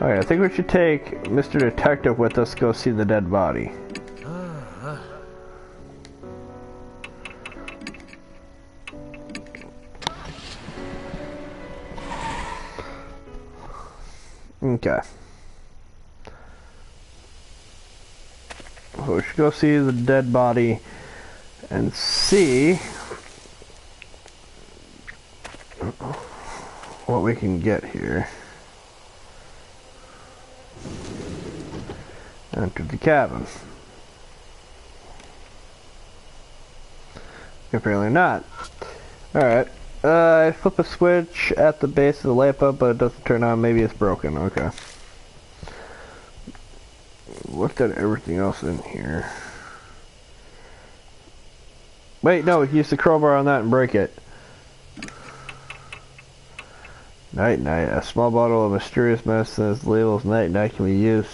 Alright, I think we should take Mr. Detective with us to go see the dead body. Okay. So we should go see the dead body and see what we can get here. Enter the cabin. Apparently not. Alright. I flip a switch at the base of the lamp up, but it doesn't turn on. Maybe it's broken. Okay. Looked at everything else in here. Wait, no, use the crowbar on that and break it. Night Night. A small bottle of mysterious medicine as labels Night Night can be used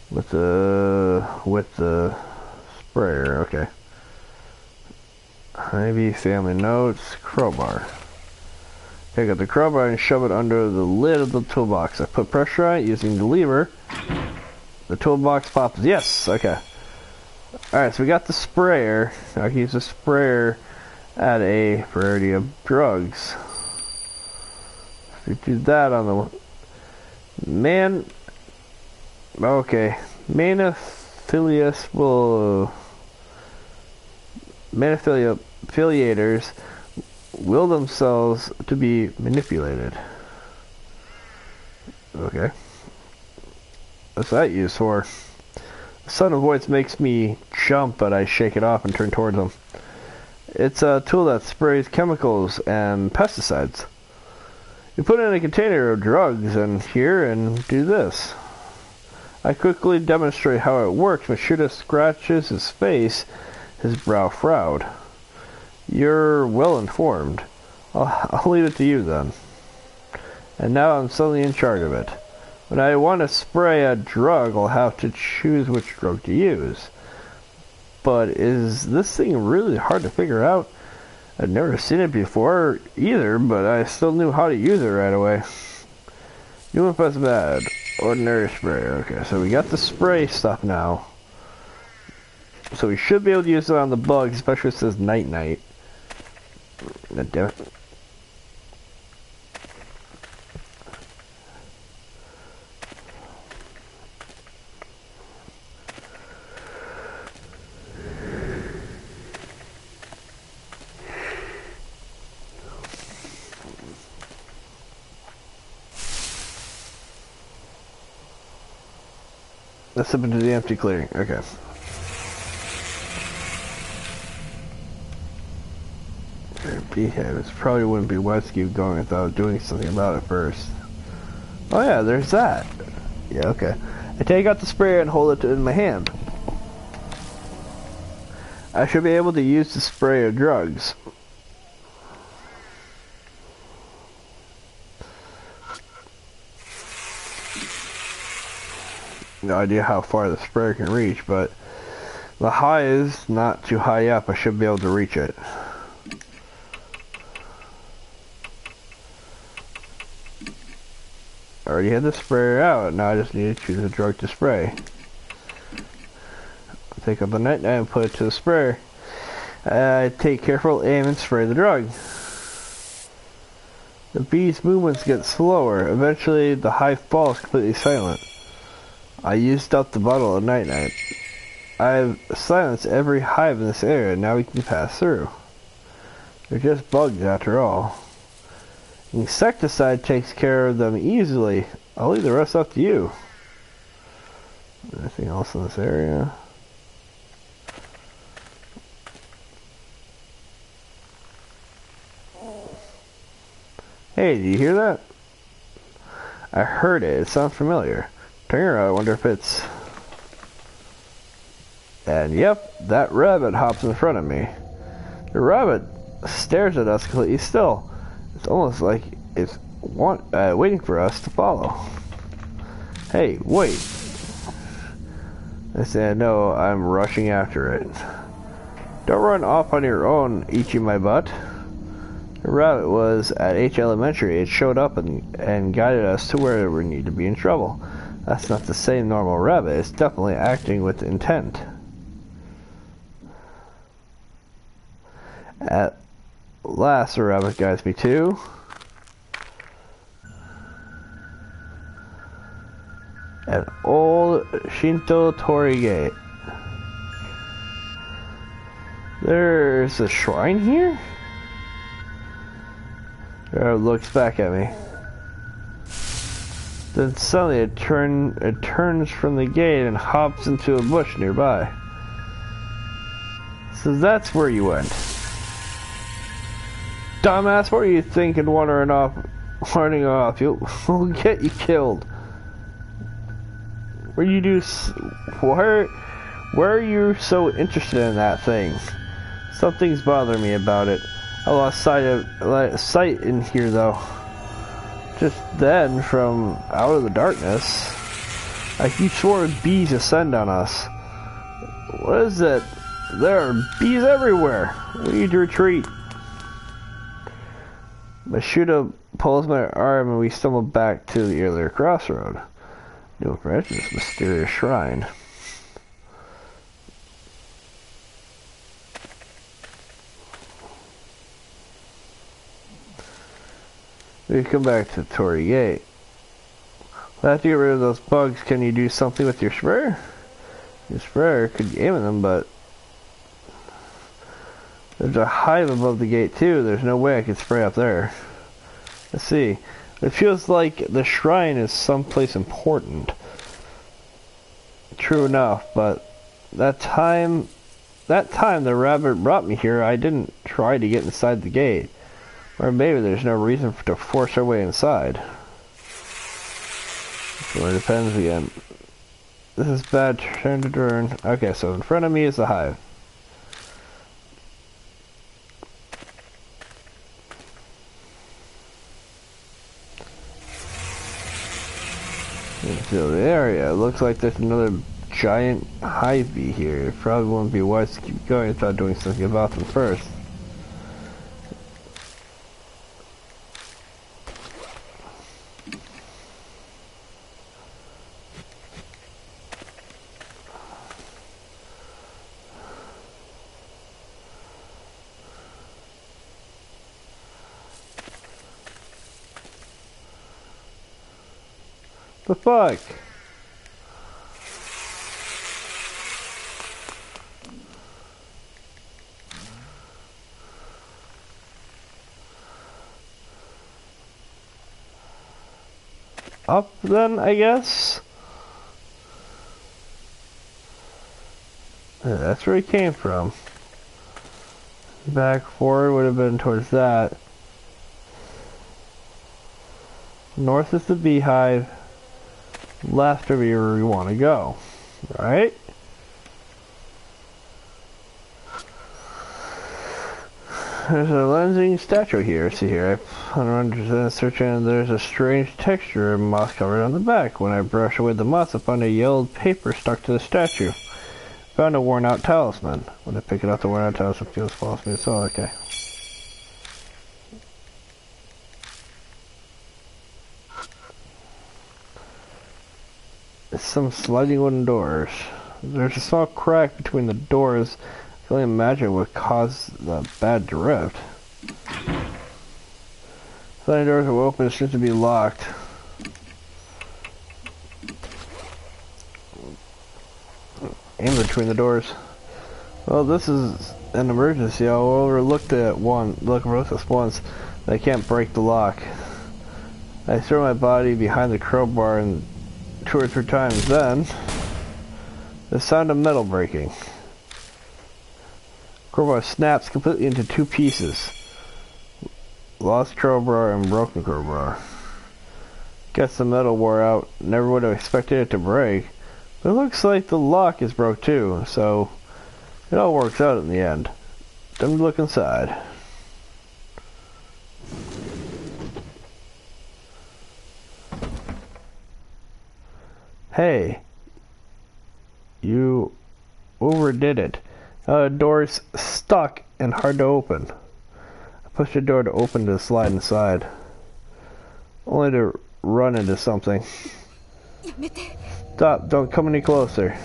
with the sprayer. Okay. Maybe family notes. Crowbar. Take out the crowbar and shove it under the lid of the toolbox. I put pressure on it using the lever. The toolbox pops. Yes! Okay. Alright, so we got the sprayer. I can use the sprayer at a parody of drugs. We do that on the man. Okay. Manipulators will themselves to be manipulated. Okay. What's that used for? The sun of voice makes me jump, but I shake it off and turn towards them. It's a tool that sprays chemicals and pesticides. You put it in a container of drugs in here and do this. I quickly demonstrate how it works. Mashuda scratches his face, his brow frowned. You're well informed. I'll leave it to you then. And now I'm suddenly in charge of it. When I want to spray a drug, I'll have to choose which drug to use. But is this thing really hard to figure out? I've never seen it before either, but I still knew how to use it right away. New one was bad. Ordinary sprayer. Okay, so we got the spray stuff now. So we should be able to use it on the bugs, especially if it says Night Night. God damn it. Let's step into the empty clearing. Okay. Beehives. Probably wouldn't be wise to keep going without doing something about it first. Oh yeah, there's that. Yeah, okay. I take out the sprayer and hold it in my hand. I should be able to use the spray of drugs. No idea how far the sprayer can reach, but the high is not too high up. I should be able to reach it. I already had the sprayer out. Now I just need to choose a drug to spray. Take up the Night Night and put it to the sprayer. Take careful aim and spray the drug. The bee's movements get slower. Eventually, the hive falls completely silent. I used up the bottle of night-night. I've silenced every hive in this area. Now we can pass through. They're just bugs after all. Insecticide takes care of them easily. I'll leave the rest up to you. Anything else in this area? Hey, do you hear that? I heard it. It sounds familiar. Turn around, I wonder if it's... And yep, that rabbit hops in front of me. The rabbit stares at us completely still. It's almost like it's waiting for us to follow. Hey, wait. I said, no, I'm rushing after it. Don't run off on your own, Ichi my butt. The rabbit was at H Elementary. It showed up and guided us to where we need to be in trouble. That's not the same normal rabbit. It's definitely acting with intent. At last, the rabbit guides me to an old Shinto torii gate. There's a shrine here? The rabbit looks back at me. Then suddenly it turns from the gate and hops into a bush nearby. So that's where you went. Dumbass, what are you thinking wandering off? We'll get you killed. Where are you so interested in that thing? Something's bothering me about it. I lost sight in here though. Just then, from out of the darkness, I keep swore bees ascend on us. What is it? There are bees everywhere. We need to retreat. Mashuda pulls my arm and we stumble back to the earlier crossroad. New approach this mysterious shrine. We come back to the torii gate. Well, after you get rid of those bugs, can you do something with your sprayer? Your sprayer could aim at them, but there's a hive above the gate too. There's no way I could spray up there. Let's see. It feels like the shrine is someplace important. True enough, but that time the rabbit brought me here, I didn't try to get inside the gate. Or maybe there's no reason to force our way inside. So it depends again. This is bad. Turn to turn. Okay, so in front of me is the hive. Into the area. It looks like there's another giant hive bee here. It probably wouldn't be wise to keep going without doing something about them first. The fuck? Up then, I guess? Yeah, that's where he came from. Back forward would have been towards that. North is the beehive. Left over where we want to go, right? There's a lensing statue here. See here, I understand searching and there's a strange texture of moss covered on the back. When I brush away the moss, I found a yellowed paper stuck to the statue. Found a worn out talisman. When I pick it up, the worn out talisman feels false to me. So okay. Some sliding wooden doors. There's a small crack between the doors. can only imagine what caused the bad drift. Sliding doors are open, it seems to be locked. Aim between the doors. Well, this is an emergency. I'll overlook this once. I can't break the lock. I throw my body behind the crowbar and 2 or 3 times. Then, the sound of metal breaking. Crowbar snaps completely into 2 pieces. Lost crowbar and broken crowbar. Guess the metal wore out. Never would have expected it to break. But it looks like the lock is broke too, so it all works out in the end. Time to look inside. Hey, you overdid it. Door's stuck and hard to open. I pushed the door to open to slide inside, only to run into something. Stop, don't come any closer.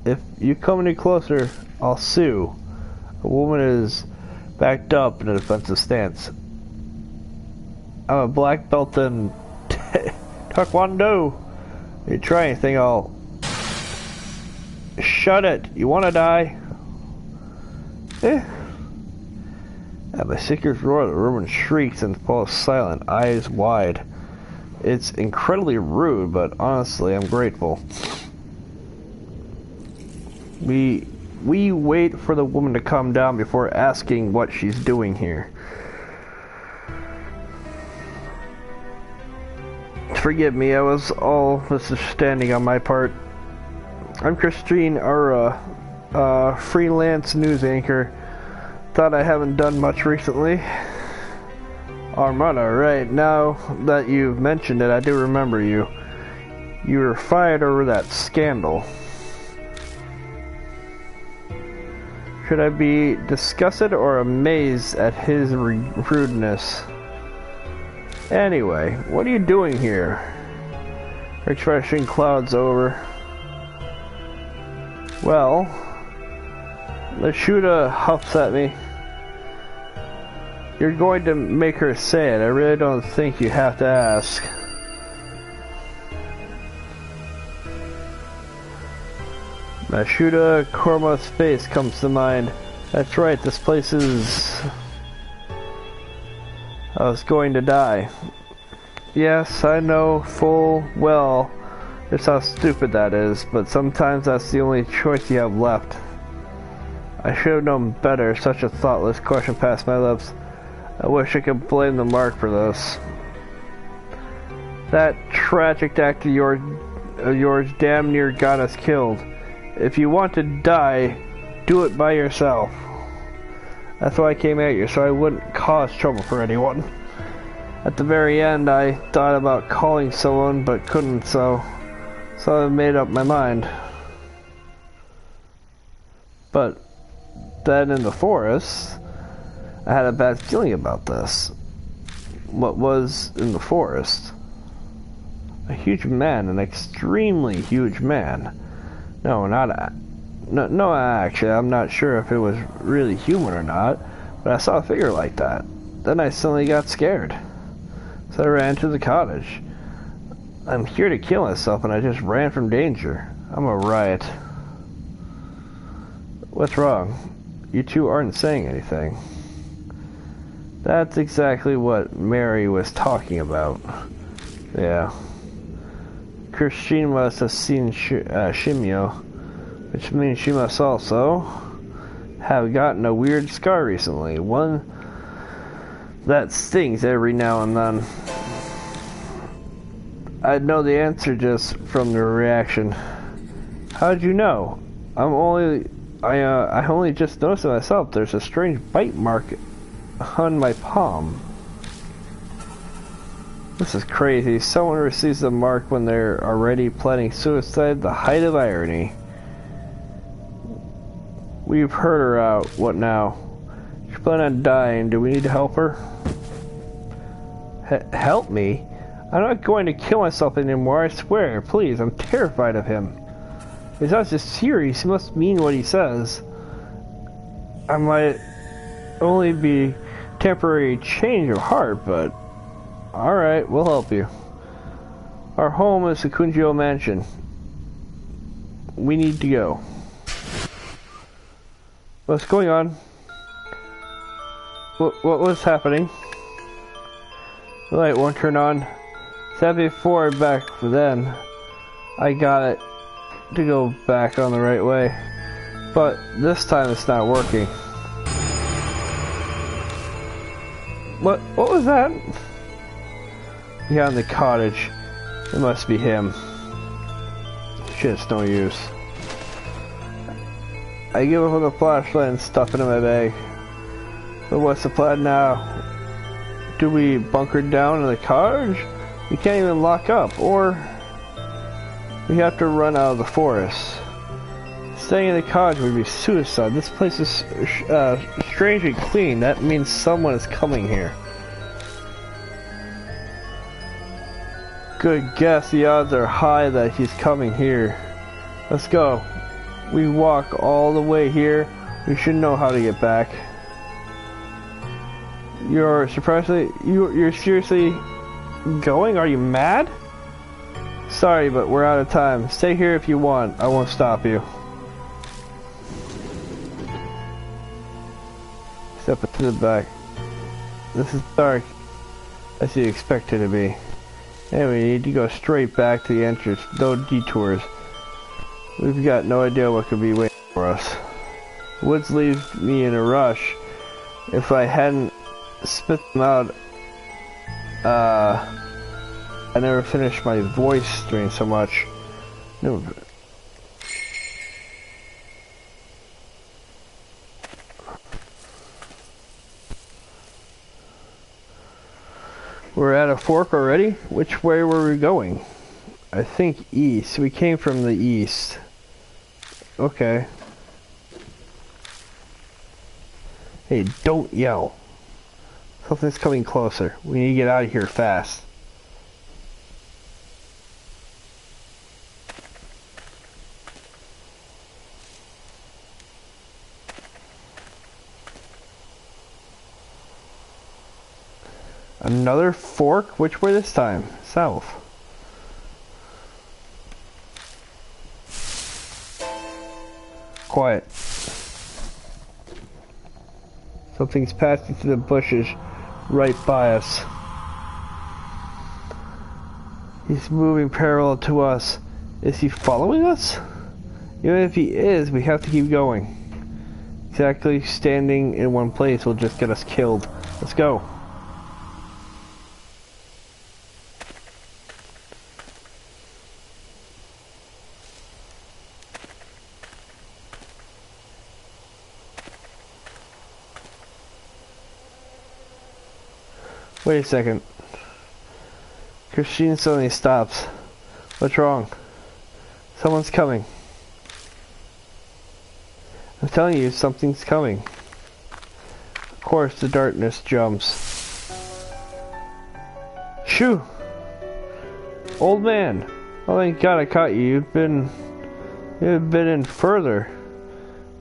If you come any closer, I'll sue. A woman is backed up in a defensive stance. I'm a black belt in Taekwondo. If you try anything, I'll... Shut it! You wanna die? At my secret roar, the woman shrieks and falls silent, eyes wide. It's incredibly rude, but honestly, I'm grateful. We wait for the woman to calm down before asking what she's doing here. Forgive me, I was all misunderstanding on my part. I'm Christine, our freelance news anchor. Thought I haven't done much recently. Armada, right. Now that you've mentioned it, I do remember you. You were fired over that scandal. Should I be disgusted or amazed at his rudeness? Anyway, what are you doing here? Her expression clouds over. Well, Lashuda huffs at me. You're going to make her say it. I really don't think you have to ask. Mashuda Korma's face comes to mind. That's right, this place is... I was going to die. Yes, I know full well just how stupid that is, but sometimes that's the only choice you have left. I should have known better. Such a thoughtless question passed my lips. I wish I could blame the mark for this. That tragic act of yours damn near got us killed. If you want to die, do it by yourself. That's why I came at you, so I wouldn't cause trouble for anyone. At the very end, I thought about calling someone, but couldn't, so I made up my mind. But then in the forest, I had a bad feeling about this. What was in the forest? A huge man, an extremely huge man. No, actually, I'm not sure if it was really human or not, but I saw a figure like that. Then I suddenly got scared. So I ran to the cottage. I'm here to kill myself, and I just ran from danger. I'm a riot. What's wrong? You two aren't saying anything. That's exactly what Mary was talking about. Yeah. Christine must have seen Shimio, which means she must also have gotten a weird scar recently. One that stings every now and then. I'd know the answer just from the reaction. How'd you know? I only just noticed it myself. There's a strange bite mark on my palm. This is crazy. Someone receives the mark when they're already planning suicide. The height of irony. We've heard her out. What now? She's planning on dying. Do we need to help her? Help me? I'm not going to kill myself anymore, I swear. Please, I'm terrified of him. He's not just serious, he must mean what he says. I might only be temporary change of heart, but alright, we'll help you. Our home is the Kunjo Mansion. We need to go. What's going on? What was happening? The light won't turn on. Said before back then. I got it to go back on the right way. But this time it's not working. What was that? Yeah, in the cottage. It must be him. Shit's no use. I give up on the flashlight and stuff it in my bag. But what's the plan now? Do we bunker down in the cottage? We can't even lock up, or we have to run out of the forest. Staying in the cottage would be suicide. This place is strangely clean. That means someone is coming here. Good guess. The odds are high that he's coming here. Let's go. We walk all the way here. We should know how to get back. You're seriously going? Are you mad? Sorry, but we're out of time. Stay here if you want. I won't stop you. Step it to the back. This is dark, as you expect it to be. Anyway, we need to go straight back to the entrance. No detours. We've got no idea what could be waiting for us. Woods leaves me in a rush. If I hadn't spit them out, I never finished my voice doing so much. No. We're at a fork already? Which way were we going? I think east. We came from the east. Okay. Hey, don't yell. Something's coming closer. We need to get out of here fast. Another fork? Which way this time? South. Quiet. Something's passing through the bushes right by us. He's moving parallel to us. Is he following us? Even if he is, we have to keep going. Exactly standing in one place will just get us killed. Let's go. Wait a second. Christine suddenly stops. What's wrong? Someone's coming. I'm telling you, something's coming. Of course, the darkness jumps. Shoo! Old man! Oh, thank God I caught you. You've been in further.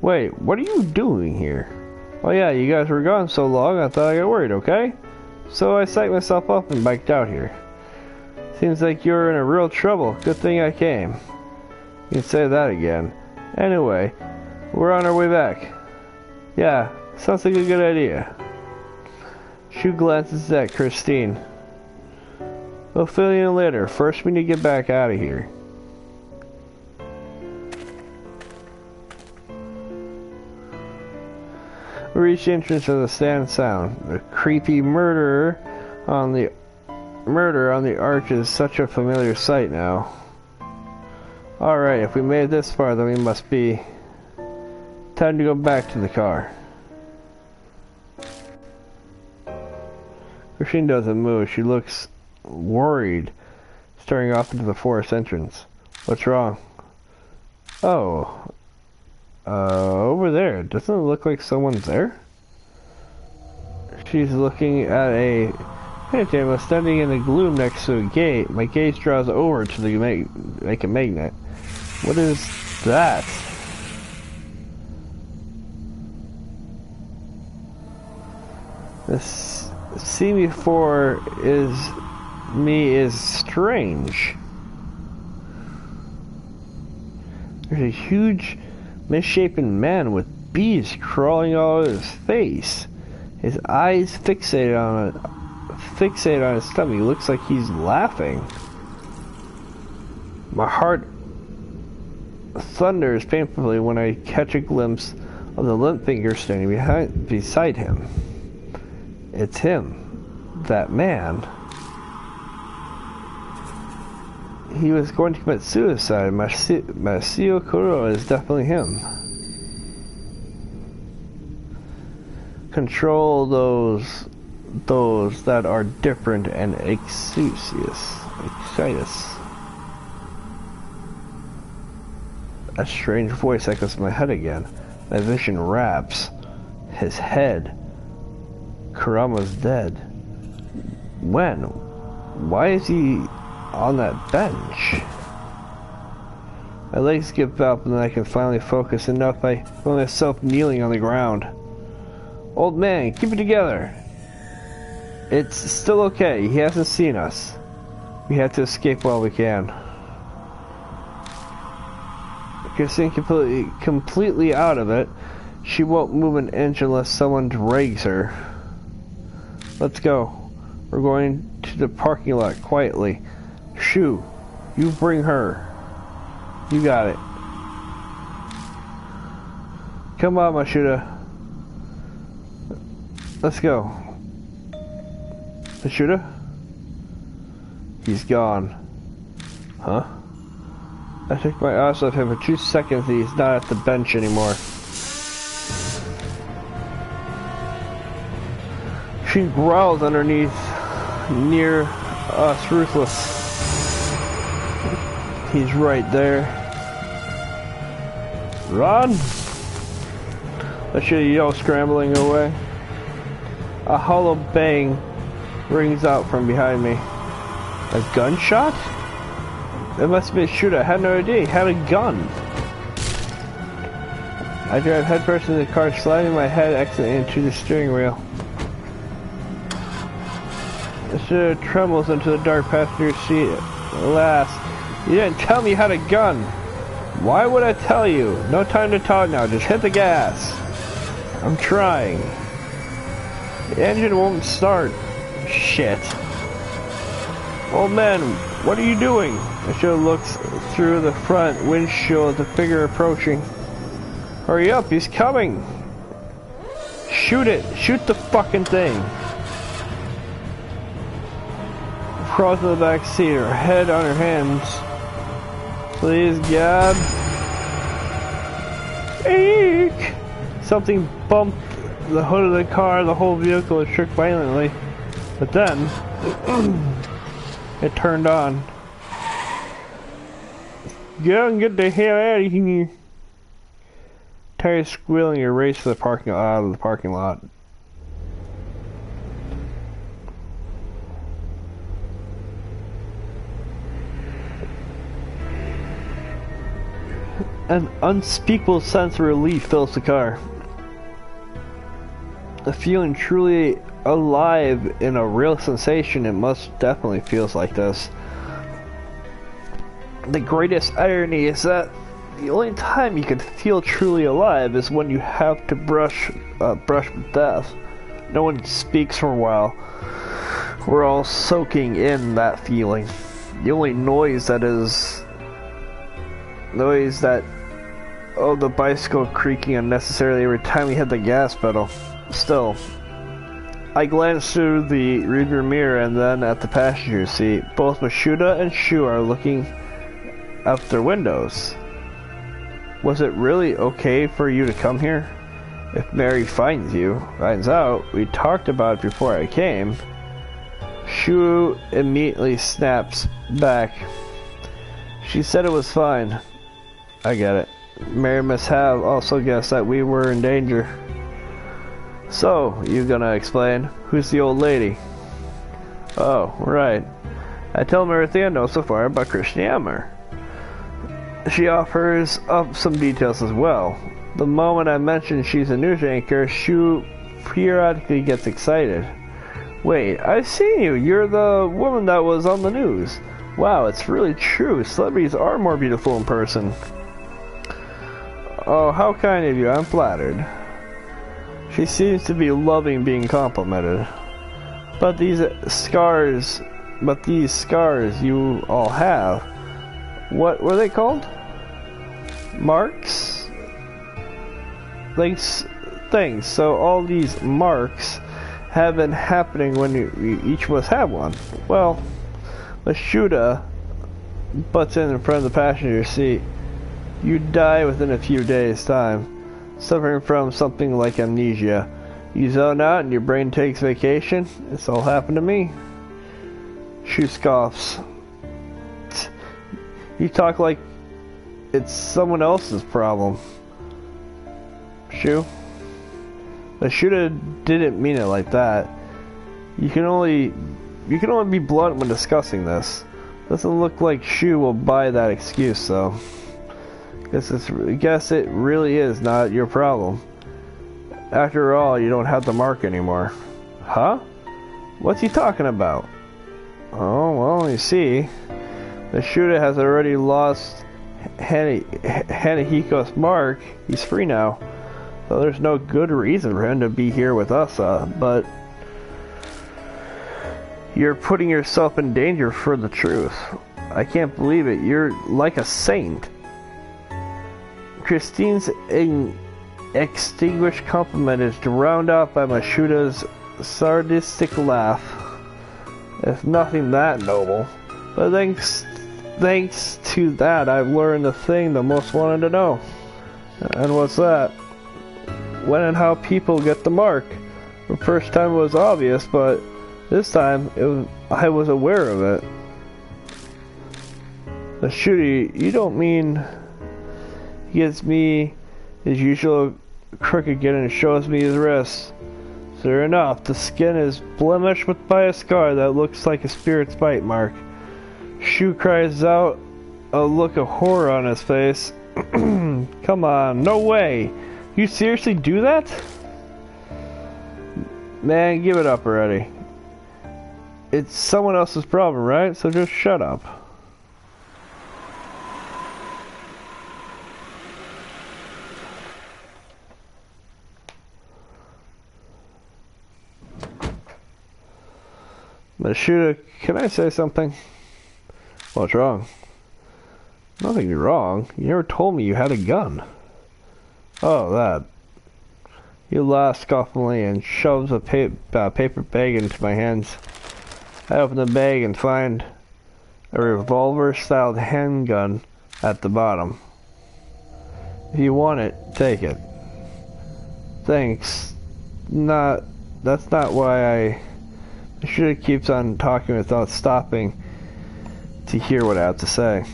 Wait, what are you doing here? Oh yeah, you guys were gone so long, I thought I got worried, okay? So I psyched myself up and biked out here. Seems like you're in a real trouble. Good thing I came. You can say that again. Anyway, we're on our way back. Yeah, sounds like a good idea. Shu glances at Christine. We'll fill you in later. First we need to get back out of here. We reach the entrance of the Stand Sound. The creepy murder on the arch is such a familiar sight now. Alright, if we made it this far, then we must be... Time to go back to the car. Christine doesn't move. She looks worried, staring off into the forest entrance. What's wrong? Oh. Over there. Doesn't it look like someone's there? She's looking at a pentagram standing in the gloom next to a gate. My gaze draws over to the make a magnet. What is that? This see before is strange. There's a huge misshapen man with bees crawling all over his face. His eyes fixated on his stomach. He looks like he's laughing. My heart thunders painfully when I catch a glimpse of the limp figure standing beside him. It's him. That man. He was going to commit suicide. Masio Kuro is definitely him. Control those that are different and excitus. A strange voice echoes in my head again. My vision wraps. His head. Kurama's dead. When? Why is he on that bench? My legs give up and then I can finally focus enough. I find myself kneeling on the ground. Old man, keep it together. It's still okay. He hasn't seen us. We have to escape while we can. Getting completely out of it. She won't move an inch unless someone drags her. Let's go. We're going to the parking lot quietly. Shoo, you bring her. You got it. Come on, Mashuda. Let's go. Mashuda? He's gone. Huh? I took my eyes off him for 2 seconds and he's not at the bench anymore. She growls underneath, near us, ruthless. He's right there. Run! I should yell, scrambling away. A hollow bang rings out from behind me. A gunshot? It must be a shooter. I had no idea he had a gun. I drive headfirst into the car, sliding my head accidentally into the steering wheel. The shooter trembles into the dark passenger seat. Alas, you didn't tell me you had a gun. Why would I tell you? No time to talk now. Just hit the gas. I'm trying. The engine won't start. Shit. Old man, what are you doing? The shooter looks through the front windshield at the figure approaching. Hurry up, he's coming. Shoot it. Shoot the fucking thing. Crawls to the back seat, her head on her hands. Please, God. Eek! Something bumped the hood of the car. The whole vehicle was shook violently. But then, it turned on. Go and get the hell out of here. Tires squealing, a race to the parking lot, out of the parking lot. An unspeakable sense of relief fills the car. The feeling truly alive in a real sensation. It most definitely feels like this. The greatest irony is that the only time you can feel truly alive is when you have to brush with death. No one speaks for a while. We're all soaking in that feeling. The only noise that oh, the bicycle creaking unnecessarily every time we hit the gas pedal. Still, I glance through the rearview mirror and then at the passenger seat. Both Mashuda and Shu are looking out their windows. Was it really okay for you to come here? If Mary finds out, we talked about it before I came. Shu immediately snaps back. She said it was fine. I get it. Mary must have also guessed that we were in danger. So, you gonna explain? Who's the old lady? Oh, right. I tell him everything I know so far about Krishna Ammer. She offers up some details as well. The moment I mention she's a news anchor, Shu periodically gets excited. Wait, I've seen you. You're the woman that was on the news. Wow, it's really true. Celebrities are more beautiful in person. Oh, how kind of you. I'm flattered. She seems to be loving being complimented. But these scars you all have, what were they called? Marks? Thanks. So all these marks have been happening when each of us have one. Well, Mashuda butts in front of the passenger seat. You die within a few days' time, suffering from something like amnesia. You zone out and your brain takes vacation. This all happened to me. Shu scoffs. You talk like it's someone else's problem. Shu? Mashuda didn't mean it like that. You can only be blunt when discussing this. Doesn't look like Shu will buy that excuse, though. Guess it really is not your problem. After all, you don't have the mark anymore. Huh? What's he talking about? Oh, well, you see, Mashuda has already lost Hanahiko's mark. He's free now. So there's no good reason for him to be here with us, but you're putting yourself in danger for the truth. I can't believe it. You're like a saint. Christine's extinguished compliment is drowned out by Mashuda's sarcastic laugh. It's nothing that noble, but thanks to that, I've learned the thing the most wanted to know. And what's that? When and how people get the mark. The first time it was obvious, but this time I was aware of it. Mashuda, you don't mean he gives me his usual crook again and shows me his wrist. Sure enough, the skin is blemished by a scar that looks like a spirit's bite mark. Shu cries out, a look of horror on his face. Come on, no way! You seriously do that? Man, give it up already. It's someone else's problem, right? So just shut up. Mashuda, can I say something? What's wrong? Nothing wrong. You never told me you had a gun. Oh, that. He laughs scoffingly and shoves a paper bag into my hands. I open the bag and find a revolver-styled handgun at the bottom. If you want it, take it. Thanks. That's not why Mashuda keeps on talking without stopping to hear what I have to say.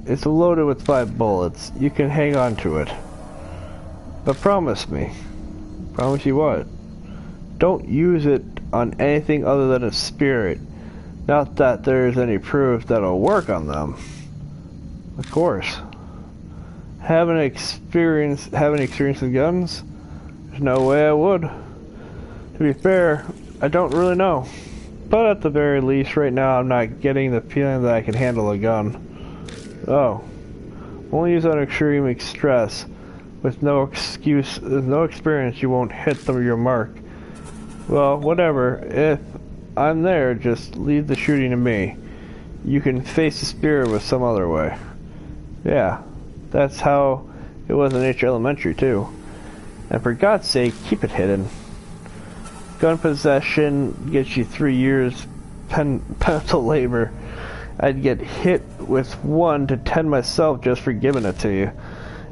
It's loaded with 5 bullets. You can hang on to it. But promise me. Promise you what? Don't use it on anything other than a spirit. Not that there's any proof that'll work on them. Of course. Having experience with guns? There's no way I would. To be fair, I don't really know. But at the very least, right now I'm not getting the feeling that I can handle a gun. Oh. Only use on extreme stress. With no experience, you won't hit your mark. Well, whatever. If I'm there, just leave the shooting to me. You can face the spirit with some other way. Yeah, that's how it was in H Elementary too. And for God's sake, keep it hidden. Gun possession gets you 3 years pencil labor. I'd get hit with 1 to 10 myself just for giving it to you.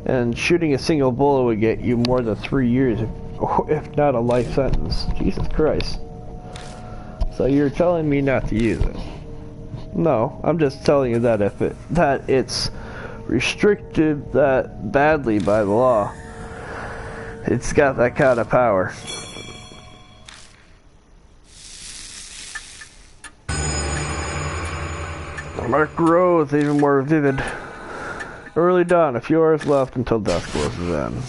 And shooting a single bullet would get you more than 3 years, if not a life sentence. Jesus Christ. So you're telling me not to use it? No, I'm just telling you that that it's restricted that badly by the law. It's got that kind of power. The mark grows even more vivid. Early dawn, a few hours left until dusk closes in.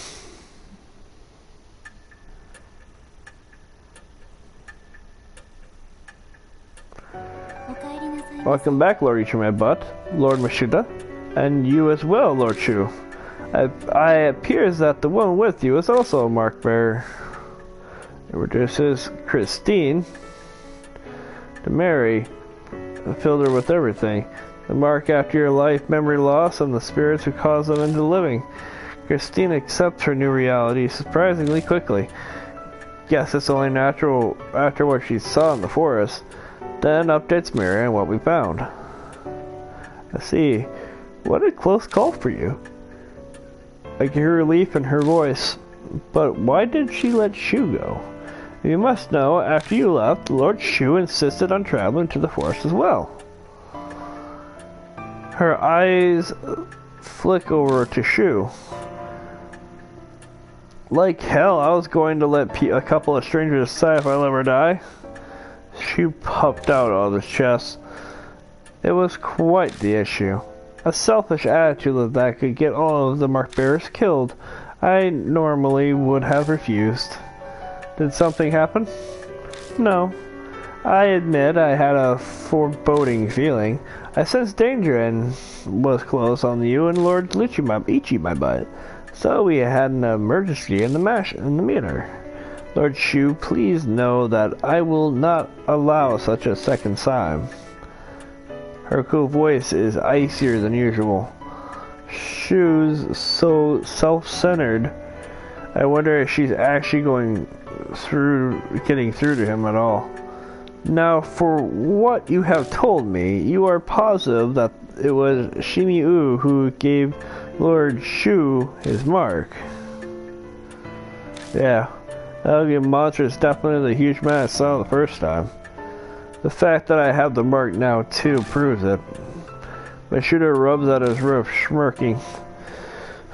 Welcome back, Lord Ichimai, Lord Mashida, and you as well, Lord Shu. It appears that the woman with you is also a mark bearer. It reduces Christine to Mary and filled her with everything. The mark after your life, memory loss, and the spirits who cause them into living. Christine accepts her new reality surprisingly quickly. Guess it's only natural after what she saw in the forest. Then updates Mary on what we found. I see. What a close call for you. I can hear relief in her voice. But why did she let Shu go? You must know, after you left, Lord Shu insisted on traveling to the forest as well. Her eyes flick over to Shu. Like hell, I was going to let a couple of strangers decide if I'll ever die. Shu puffed out all his chest. It was quite the issue. A selfish attitude that could get all of the mark bearers killed. I normally would have refused. Did something happen? No. I admit I had a foreboding feeling. I sensed danger and was close on you and Lord Ichimai, so we had an emergency in the meter. Lord Shu, please know that I will not allow such a second time. Her cool voice is icier than usual. Shu's so self-centered. I wonder if she's actually getting through to him at all. Now, for what you have told me, you are positive that it was Shimiu who gave Lord Shu his mark. Yeah, that ugly monster is definitely the huge man I saw the first time. The fact that I have the mark now too proves it. My shooter rubs at his roof, smirking.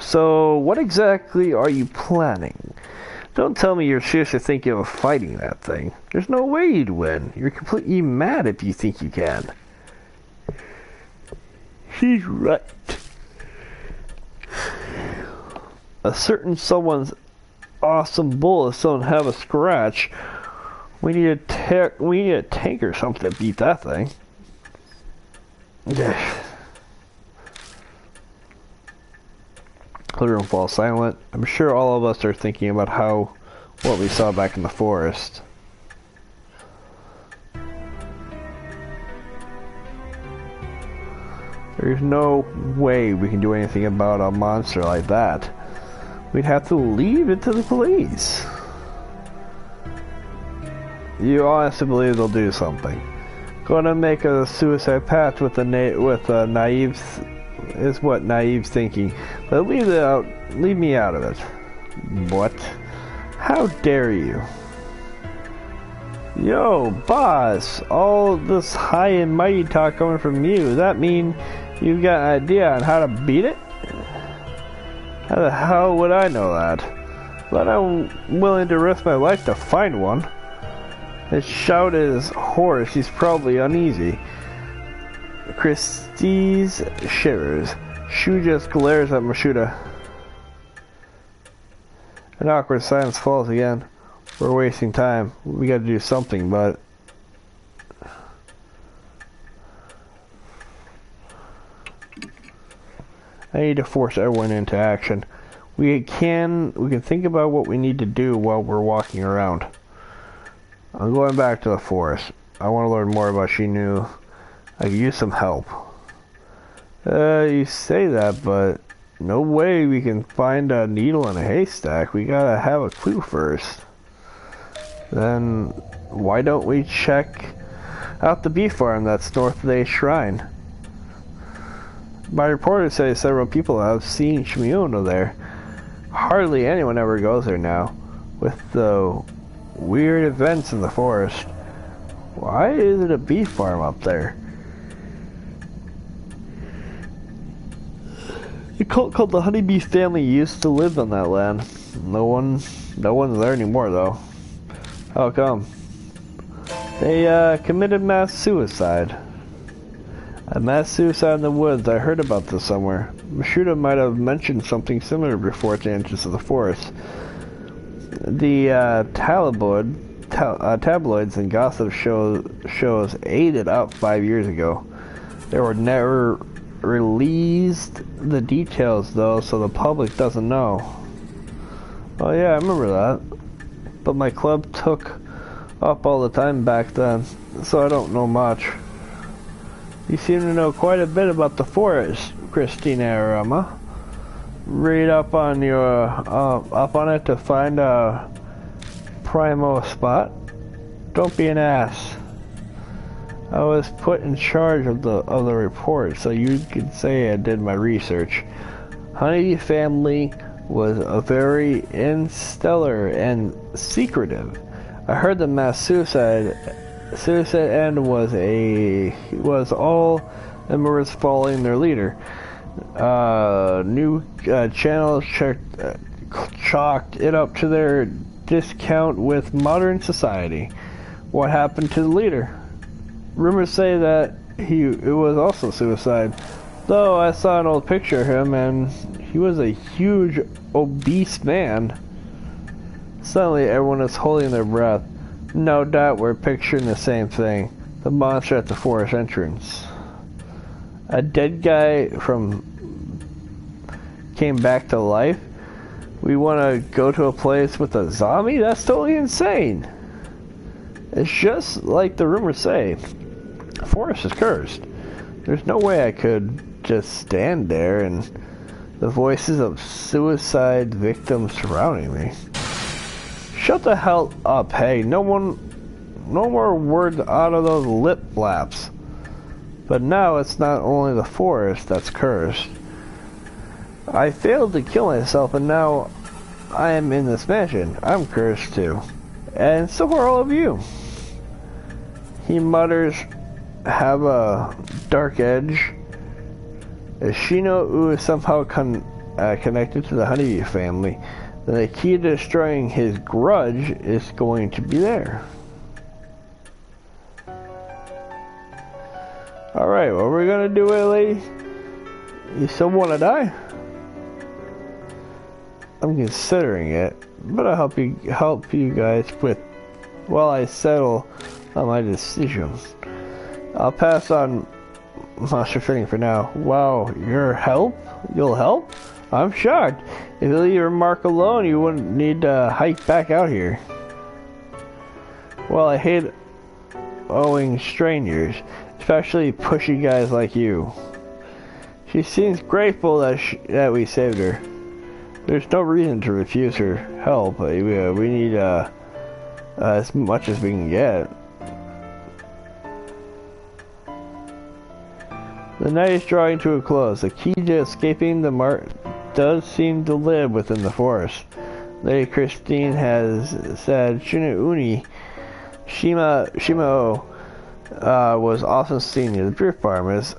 So, what exactly are you planning? Don't tell me you're seriously thinking of fighting that thing. There's no way you'd win. You're completely mad if you think you can. She's right. A certain someone's awesome bullets don't have a scratch. We need a tank or something to beat that thing. The room falls silent. I'm sure all of us are thinking about what we saw back in the forest. There's no way we can do anything about a monster like that. We'd have to leave it to the police. You honestly believe they'll do something? Gonna make a suicide pact with naive is what naive's thinking. But leave me out of it. What? How dare you? Yo, boss! All this high and mighty talk coming from you. Does that mean you've got an idea on how to beat it? How the hell would I know that? But I'm willing to risk my life to find one. His shout is hoarse. He's probably uneasy. Christie's shivers. Shu just glares at Mashuda. An awkward silence falls again. We're wasting time. We gotta do something, but... I need to force everyone into action. We can think about what we need to do while we're walking around. I'm going back to the forest. I want to learn more about Shinu. I could use some help. You say that, but no way we can find a needle in a haystack. We gotta have a clue first. Then why don't we check out the bee farm that's north of the shrine? My reporters say several people have seen Shimiuno there. Hardly anyone ever goes there now, with the weird events in the forest. Why is it a bee farm up there? A cult called the Honeybee family used to live on that land. No one's there anymore though. How come? They committed mass suicide. A mass suicide in the woods. I heard about this somewhere. Mashuda might have mentioned something similar before at the entrance of the forest. The tabloids and gossip shows ate it up 5 years ago. They were never released the details though, so the public doesn't know. Oh yeah, I remember that. But my club took up all the time back then, so I don't know much. You seem to know quite a bit about the forest, Christina Arama. Read up on it to find a primo spot. Don't be an ass. I was put in charge of the report, so you could say I did my research. Honeybee family was a very instellar and secretive. I heard the mass suicide end was all members following their leader. New channels chalked it up to their discount with modern society. What happened to the leader? Rumors say that it was also suicide, though I saw an old picture of him and he was a huge obese man. Suddenly everyone is holding their breath. No doubt we're picturing the same thing. The monster at the forest entrance. A dead guy came back to life? We want to go to a place with a zombie? That's totally insane. It's just like the rumors say. The forest is cursed. There's no way I could just stand there and the voices of suicide victims surrounding me. Shut the hell up, hey. No more words out of those lip flaps. But now it's not only the forest that's cursed. I failed to kill myself and now I am in this mansion. I'm cursed too. And so are all of you. He mutters, have a dark edge. Shino is somehow connected to the Honeybee family. Then the key to destroying his grudge is going to be there. Alright, what are we gonna do, lady? You still wanna die? I'm considering it, but I'll help you guys with while I settle on my decisions. I'll pass on monster training for now. Wow, you'll help? I'm shocked. If you leave your mark alone, you wouldn't need to hike back out here. Well, I hate owing strangers, especially pushy guys like you. She seems grateful that we saved her. There's no reason to refuse her help. We need as much as we can get. The night is drawing to a close. The key to escaping the mark does seem to live within the forest. Lady Christine has said Shino Shimo was often seen near the beer farm. As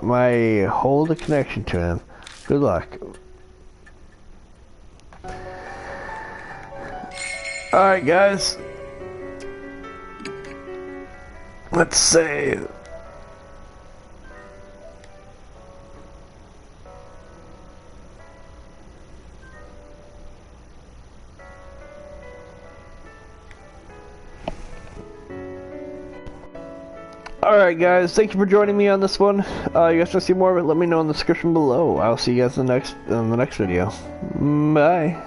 my hold a connection to him. Good luck. Alright guys, let's save. Alright guys, thank you for joining me on this one. You guys want to see more of it, let me know in the description below. I'll see you guys in the next video. Bye.